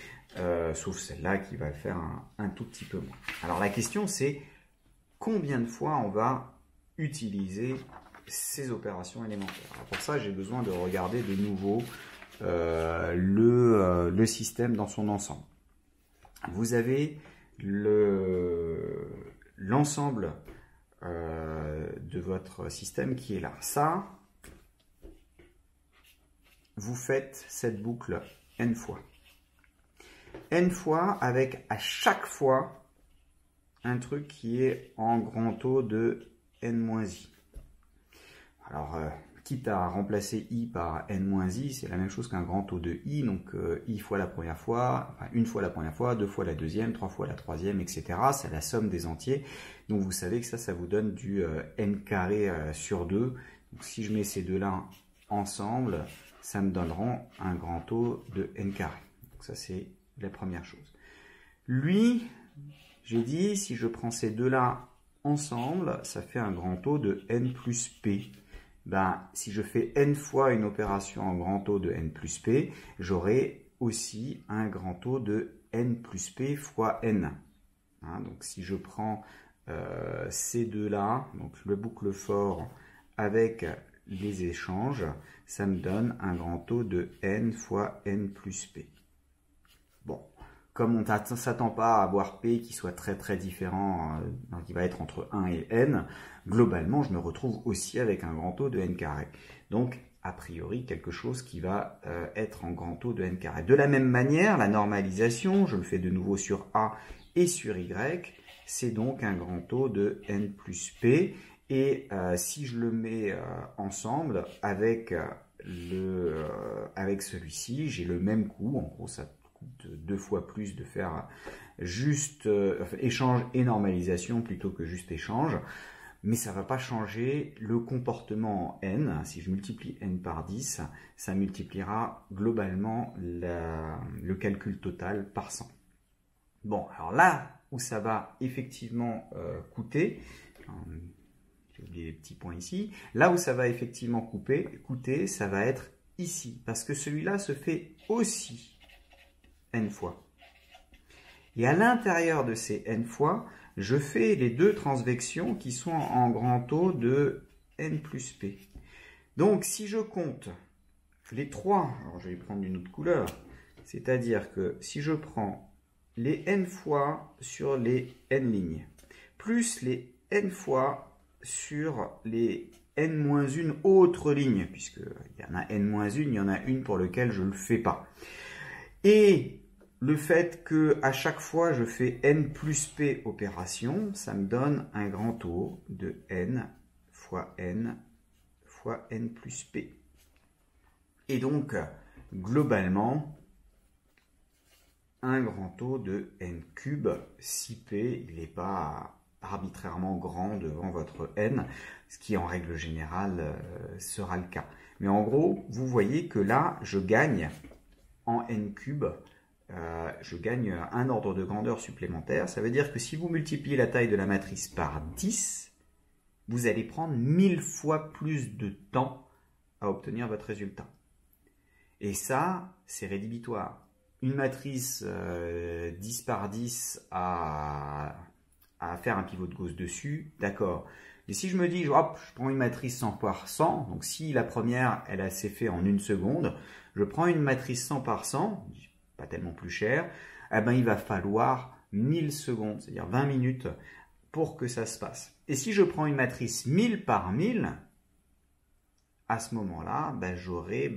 sauf celle-là qui va faire un tout petit peu moins. Alors la question c'est combien de fois on va utiliser ces opérations élémentaires. Alors pour ça, j'ai besoin de regarder de nouveau le système dans son ensemble. Vous avez l'ensemble de votre système qui est là. Ça, vous faites cette boucle n fois. N fois avec à chaque fois un truc qui est en grand taux de n-i. Alors, quitte à remplacer i par n-i, c'est la même chose qu'un grand taux de i, donc i fois la première fois, enfin, une fois la première fois, 2 fois la deuxième, 3 fois la troisième, etc. C'est la somme des entiers. Donc vous savez que ça vous donne du n carré sur 2. Donc si je mets ces deux-là ensemble, ça me donnera un grand taux de n carré. Donc ça c'est la première chose. Lui, j'ai dit, si je prends ces deux-là ensemble, ça fait un grand taux de n plus p. Ben, si je fais n fois une opération en grand taux de n plus p, j'aurai aussi un grand taux de n plus p fois n. Hein, donc si je prends ces deux-là, donc le boucle for avec les échanges, ça me donne un grand taux de n fois n plus p. Bon. Comme on ne s'attend pas à avoir P qui soit très très différent, qui va être entre 1 et N, globalement je me retrouve aussi avec un grand taux de N carré. Donc a priori quelque chose qui va être en grand taux de N carré. De la même manière, la normalisation, je le fais de nouveau sur A et sur Y, c'est donc un grand taux de N plus P. Et si je le mets ensemble avec celui-ci, j'ai le même coût, en gros ça 2 fois plus de faire juste échange et normalisation plutôt que juste échange, mais ça ne va pas changer le comportement en n. Si je multiplie n par 10, ça multipliera globalement le calcul total par 100. Bon, alors là où ça va effectivement coûter, j'ai oublié les petits points ici, là où ça va effectivement coûter, ça va être ici, parce que celui-là se fait aussi n fois. Et à l'intérieur de ces n fois, je fais les deux transvections qui sont en grand taux de n plus p. Donc, si je compte les 3, alors je vais prendre une autre couleur, c'est-à-dire que si je prends les n fois sur les n lignes, plus les n fois sur les n-1 autres lignes, puisqu'il y en a n-1, il y en a une pour laquelle je ne le fais pas. Et le fait que à chaque fois je fais n plus p opérations, ça me donne un grand taux de n fois n fois n plus p. Et donc, globalement, un grand taux de n cube, si p il n'est pas arbitrairement grand devant votre n, ce qui en règle générale sera le cas. Mais en gros, vous voyez que là, je gagne en n cube, je gagne un ordre de grandeur supplémentaire. Ça veut dire que si vous multipliez la taille de la matrice par 10, vous allez prendre 1000 fois plus de temps à obtenir votre résultat. Et ça, c'est rédhibitoire. Une matrice 10 par 10 à faire un pivot de Gauss dessus, d'accord. Mais si je me dis, hop, je prends une matrice 100 par 100, donc si la première, elle s'est fait en 1 seconde, je prends une matrice 100 par 100, pas tellement plus cher, eh ben, il va falloir 1000 secondes, c'est-à-dire 20 minutes, pour que ça se passe. Et si je prends une matrice 1000 par 1000, à ce moment-là, ben, j'aurai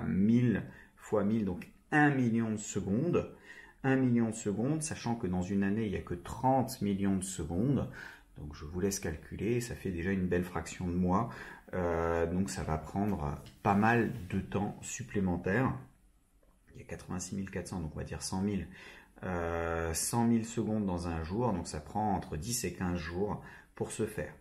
1000 fois 1000, donc 1 million de secondes. 1 million de secondes, sachant que dans une année, il n'y a que 30 millions de secondes. Donc je vous laisse calculer, ça fait déjà une belle fraction de mois. Donc ça va prendre pas mal de temps supplémentaire. Il y a 86 400, donc on va dire 100 000. 100 000 secondes dans un jour, donc ça prend entre 10 et 15 jours pour se faire.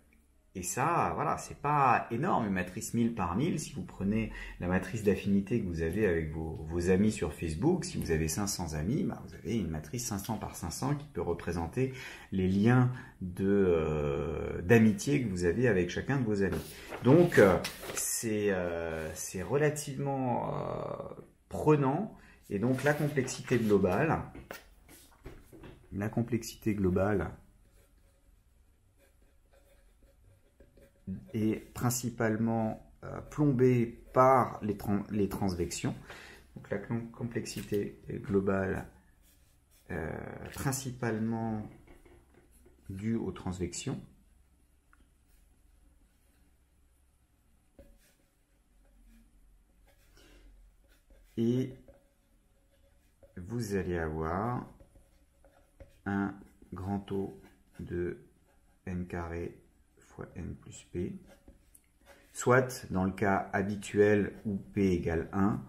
Et ça, voilà, c'est pas énorme, une matrice 1000 par 1000. Si vous prenez la matrice d'affinité que vous avez avec vos amis sur Facebook, si vous avez 500 amis, vous avez une matrice 500 par 500 qui peut représenter les liens d'amitié que vous avez avec chacun de vos amis. Donc, c'est relativement prenant. Et donc, la complexité globale est principalement plombée par les transvections. Donc la complexité globale principalement due aux transvections. Et vous allez avoir un grand taux de n carré fois n plus p, soit dans le cas habituel où p égale 1,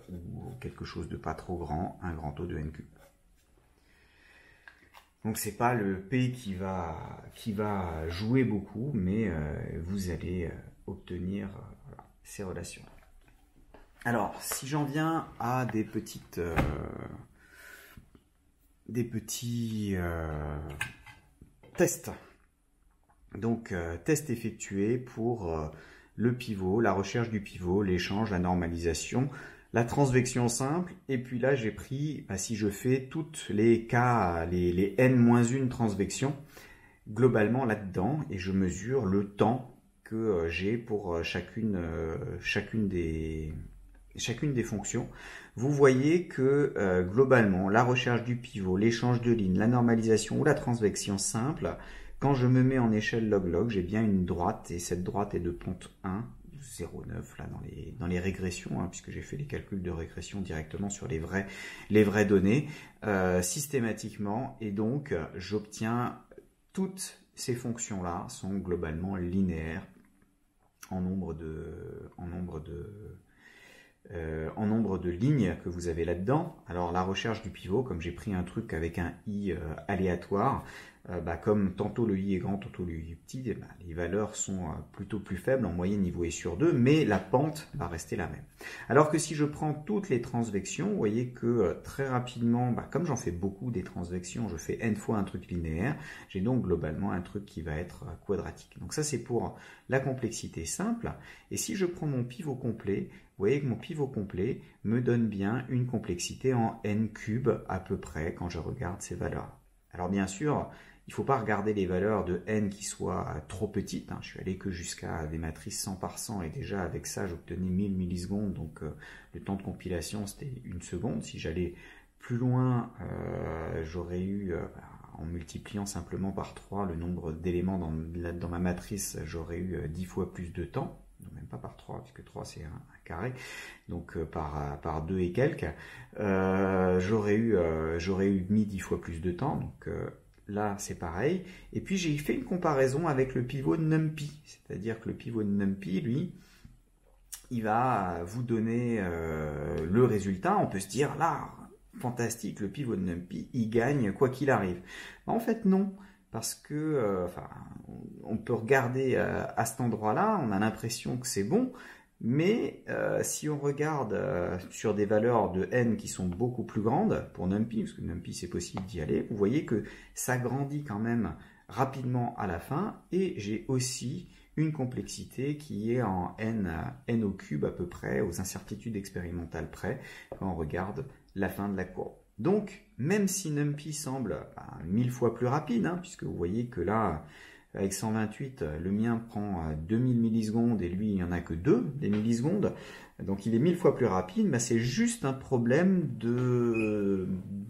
ou quelque chose de pas trop grand, un grand taux de n cube. Donc c'est pas le p qui va jouer beaucoup, mais vous allez obtenir ces relations. Alors, si j'en viens à des petits tests. Donc, test effectué pour le pivot, la recherche du pivot, l'échange, la normalisation, la transvection simple. Et puis là, j'ai pris, si je fais toutes les cas, les n-1 transvections, globalement là-dedans, et je mesure le temps que j'ai pour chacune des fonctions. Vous voyez que globalement, la recherche du pivot, l'échange de lignes, la normalisation ou la transvection simple, quand je me mets en échelle log-log, j'ai bien une droite, et cette droite est de pente 1, 0,9 là dans les régressions, puisque j'ai fait les calculs de régression directement sur les vraies données, systématiquement, et donc j'obtiens toutes ces fonctions-là sont globalement linéaires en nombre de lignes que vous avez là-dedans. Alors la recherche du pivot, comme j'ai pris un truc avec un i aléatoire, comme tantôt le i est grand, tantôt le i est petit, les valeurs sont plutôt plus faibles, en moyenne niveau est sur 2, mais la pente va rester la même. Alors que si je prends toutes les transvections, vous voyez que très rapidement, comme j'en fais beaucoup des transvections, je fais n fois un truc linéaire, j'ai donc globalement un truc qui va être quadratique. Donc ça c'est pour la complexité simple, et si je prends mon pivot complet, vous voyez que mon pivot complet me donne bien une complexité en n cube à peu près quand je regarde ces valeurs. Alors bien sûr, il ne faut pas regarder les valeurs de n qui soient trop petites. Je suis allé que jusqu'à des matrices 100 par 100 et déjà avec ça j'obtenais 1000 millisecondes, donc le temps de compilation c'était 1 seconde. Si j'allais plus loin, j'aurais eu, en multipliant simplement par 3 le nombre d'éléments dans ma matrice, j'aurais eu 10 fois plus de temps. Non, même pas par 3, puisque 3 c'est un carré, donc par 2 et quelques, j'aurais mis 10 fois plus de temps, donc là c'est pareil. Et puis j'ai fait une comparaison avec le pivot de NumPy, c'est-à-dire que le pivot de NumPy, lui, il va vous donner le résultat. On peut se dire, là, fantastique, le pivot de NumPy, il gagne quoi qu'il arrive. En fait non. Parce que, on peut regarder à cet endroit-là, on a l'impression que c'est bon, mais si on regarde sur des valeurs de n qui sont beaucoup plus grandes, pour NumPy, parce que NumPy c'est possible d'y aller, vous voyez que ça grandit quand même rapidement à la fin, et j'ai aussi une complexité qui est en n au cube à peu près, aux incertitudes expérimentales près, quand on regarde la fin de la courbe. Donc, même si NumPy semble 1000 fois plus rapide, puisque vous voyez que là, avec 128, le mien prend 2000 millisecondes et lui, il n'y en a que 2 des millisecondes. Donc, il est 1000 fois plus rapide, mais c'est juste un problème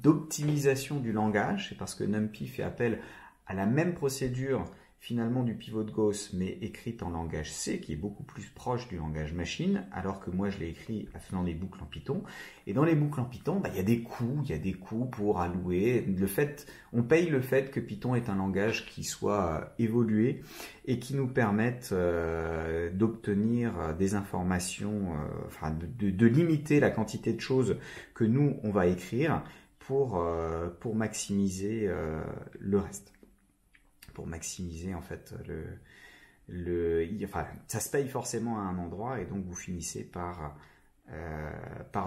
d'optimisation du langage. C'est parce que NumPy fait appel à la même procédure finalement du pivot de Gauss, mais écrite en langage C, qui est beaucoup plus proche du langage machine, alors que moi je l'ai écrit en faisant des boucles en Python. Et dans les boucles en Python, il y a des coûts pour allouer. On paye le fait que Python est un langage qui soit évolué et qui nous permette d'obtenir des informations, de limiter la quantité de choses que nous on va écrire pour maximiser le reste. Pour maximiser en fait ça se paye forcément à un endroit et donc vous finissez par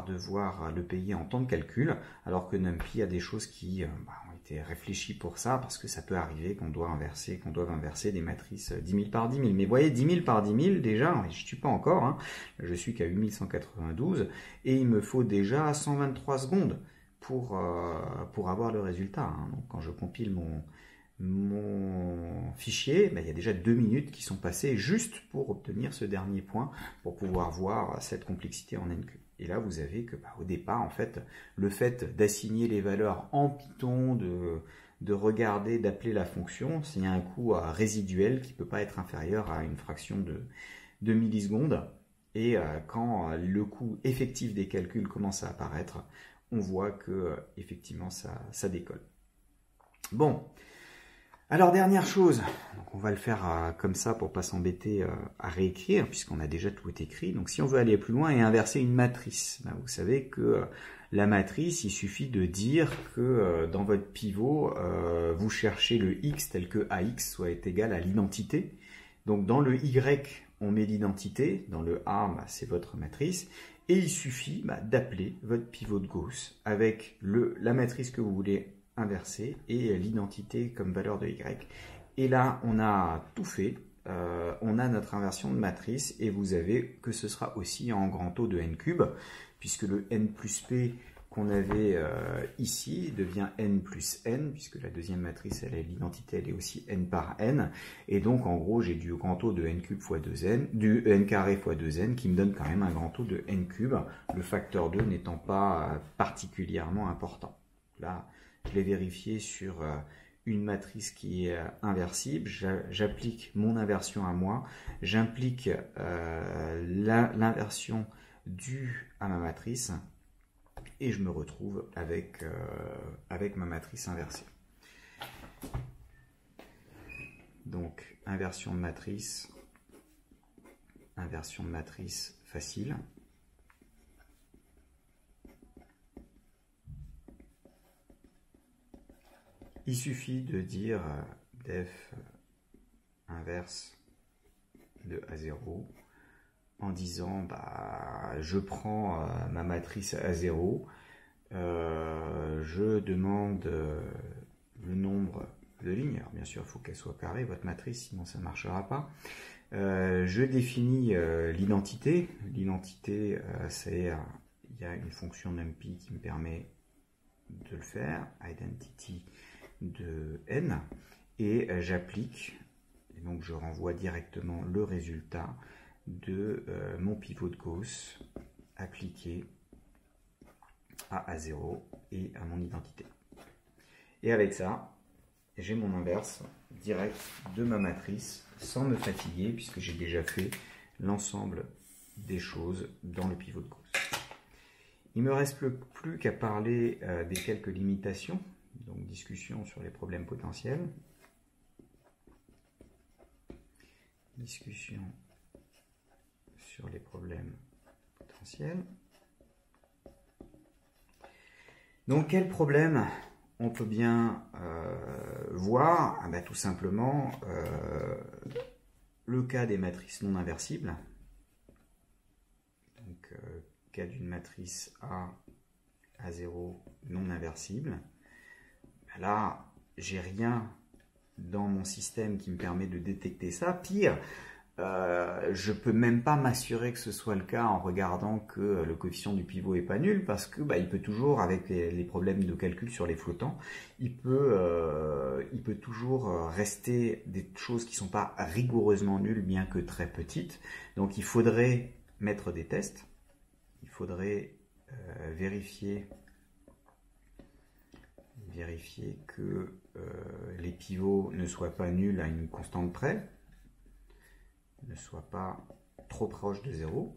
devoir le payer en temps de calcul, alors que NumPy a des choses qui ont été réfléchies pour ça, parce que ça peut arriver qu'on doive inverser des matrices 10 000 par 10 000. Mais vous voyez, 10 000 par 10 000, déjà, je ne suis pas encore, je suis qu'à 8192, et il me faut déjà 123 secondes pour avoir le résultat. Donc quand je compile mon fichier, il y a déjà 2 minutes qui sont passées juste pour obtenir ce dernier point, pour pouvoir voir cette complexité en n-cube. Et là, vous avez que au départ, en fait, le fait d'assigner les valeurs en Python, de regarder, d'appeler la fonction, il y a un coût résiduel qui ne peut pas être inférieur à une fraction de millisecondes. Et quand le coût effectif des calculs commence à apparaître, on voit que effectivement ça décolle. Bon. Alors, dernière chose, donc on va le faire comme ça pour ne pas s'embêter à réécrire, puisqu'on a déjà tout écrit. Donc, si on veut aller plus loin et inverser une matrice, vous savez que la matrice, il suffit de dire que dans votre pivot, vous cherchez le x tel que ax soit égal à l'identité. Donc, dans le y, on met l'identité, dans le a, c'est votre matrice. Et il suffit d'appeler votre pivot de Gauss avec la matrice que vous voulez inversé et l'identité comme valeur de y. Et là, on a tout fait. On a notre inversion de matrice et vous avez que ce sera aussi en grand taux de n cube, puisque le n plus p qu'on avait ici devient n plus n, puisque la deuxième matrice, l'identité, elle est aussi n par n. Et donc, en gros, j'ai du grand taux de n cube fois 2n, du n carré fois 2n, qui me donne quand même un grand taux de n cube, le facteur 2 n'étant pas particulièrement important. Là, je l'ai vérifié sur une matrice qui est inversible, j'applique mon inversion à moi, j'implique l'inversion due à ma matrice et je me retrouve avec ma matrice inversée. Donc, inversion de matrice facile. Il suffit de dire def inverse de A0 en disant je prends ma matrice A0, je demande le nombre de lignes. Alors bien sûr, il faut qu'elle soit carrée, votre matrice, sinon ça ne marchera pas. Je définis l'identité. L'identité, il y a une fonction NumPy qui me permet de le faire, identity de n, et j'applique, et donc je renvoie directement le résultat de mon pivot de Gauss appliqué à A0 et à mon identité. Et avec ça, j'ai mon inverse direct de ma matrice sans me fatiguer puisque j'ai déjà fait l'ensemble des choses dans le pivot de Gauss. Il ne me reste plus qu'à parler des quelques limitations, donc discussion sur les problèmes potentiels. Discussion sur les problèmes potentiels. Donc quel problème on peut bien voir? Ah ben, tout simplement le cas des matrices non inversibles. Donc cas d'une matrice A0 non inversible. Là, j'ai rien dans mon système qui me permet de détecter ça. Pire, je peux même pas m'assurer que ce soit le cas en regardant que le coefficient du pivot est pas nul parce que il peut toujours, avec les problèmes de calcul sur les flottants, il peut toujours rester des choses qui sont pas rigoureusement nulles bien que très petites. Donc il faudrait mettre des tests, il faudrait vérifier que les pivots ne soient pas nuls à une constante près, ne soient pas trop proches de 0.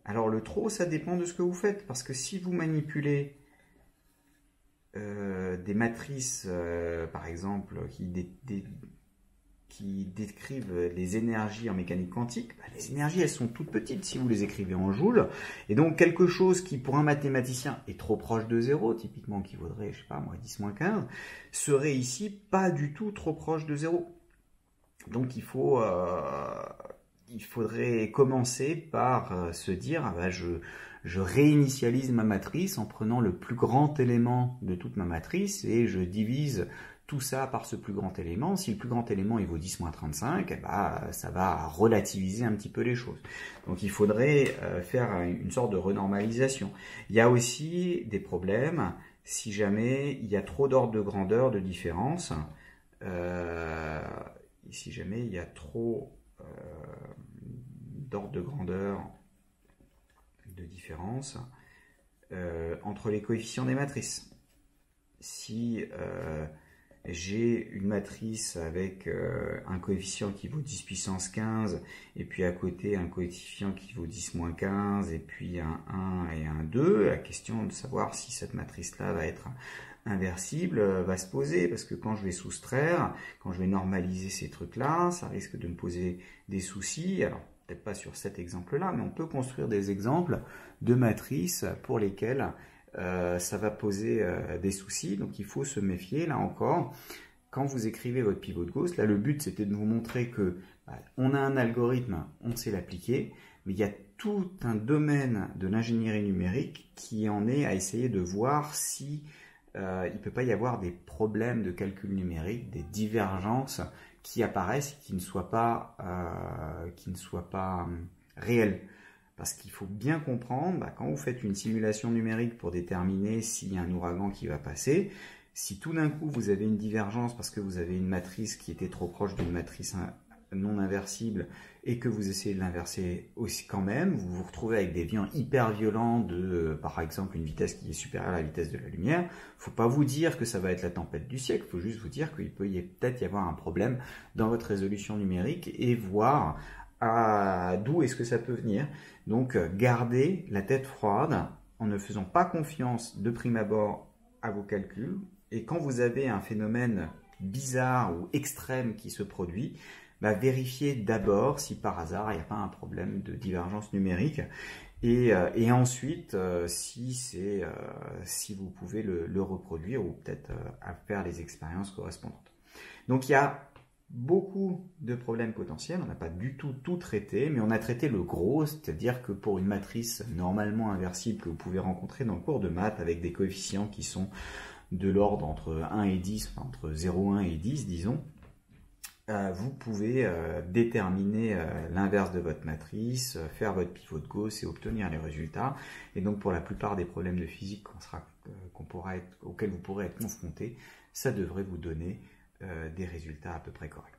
Alors le trop, ça dépend de ce que vous faites, parce que si vous manipulez des matrices, par exemple, qui décrivent les énergies en mécanique quantique, les énergies elles sont toutes petites si vous les écrivez en joules, et donc quelque chose qui pour un mathématicien est trop proche de 0, typiquement qui vaudrait, je sais pas moi, 10-15, serait ici pas du tout trop proche de 0. Donc il faudrait commencer par se dire, je réinitialise ma matrice en prenant le plus grand élément de toute ma matrice et je divise tout ça par ce plus grand élément. Si le plus grand élément il vaut 10-35, ça va relativiser un petit peu les choses. Donc il faudrait faire une sorte de renormalisation. Il y a aussi des problèmes si jamais il y a trop d'ordre de grandeur de différence. Si jamais il y a trop d'ordre de grandeur de différence entre les coefficients des matrices. Si j'ai une matrice avec un coefficient qui vaut 10 puissance 15 et puis à côté un coefficient qui vaut 10 moins 15 et puis un 1 et un 2, la question de savoir si cette matrice-là va être inversible va se poser, parce que quand je vais soustraire, quand je vais normaliser ces trucs-là, ça risque de me poser des soucis. Alors, peut-être pas sur cet exemple-là, mais on peut construire des exemples de matrices pour lesquelles ça va poser des soucis. Donc, il faut se méfier, là encore. Quand vous écrivez votre pivot de Gauss, là, le but, c'était de vous montrer que on a un algorithme, on sait l'appliquer, mais il y a tout un domaine de l'ingénierie numérique qui en est à essayer de voir si il ne peut pas y avoir des problèmes de calcul numérique, des divergences qui apparaissent et qui ne soient pas réelles. Parce qu'il faut bien comprendre, quand vous faites une simulation numérique pour déterminer s'il y a un ouragan qui va passer, si tout d'un coup vous avez une divergence parce que vous avez une matrice qui était trop proche d'une matrice non inversible et que vous essayez de l'inverser aussi quand même, vous vous retrouvez avec des vents hyper violents de, par exemple, une vitesse qui est supérieure à la vitesse de la lumière. Il ne faut pas vous dire que ça va être la tempête du siècle, il faut juste vous dire qu'il peut peut-être y avoir un problème dans votre résolution numérique et voir d'où est-ce que ça peut venir. Donc, gardez la tête froide en ne faisant pas confiance de prime abord à vos calculs. Et quand vous avez un phénomène bizarre ou extrême qui se produit, vérifiez d'abord si par hasard il n'y a pas un problème de divergence numérique et ensuite si vous pouvez le reproduire ou peut-être à faire les expériences correspondantes. Donc il y a beaucoup de problèmes potentiels, on n'a pas du tout traité, mais on a traité le gros, c'est-à-dire que pour une matrice normalement inversible que vous pouvez rencontrer dans le cours de maths avec des coefficients qui sont de l'ordre entre 1 et 10, enfin entre 0,1 et 10 disons, vous pouvez déterminer l'inverse de votre matrice, faire votre pivot de Gauss et obtenir les résultats. Et donc pour la plupart des problèmes de physique auxquels vous pourrez être confronté, ça devrait vous donner des résultats à peu près corrects.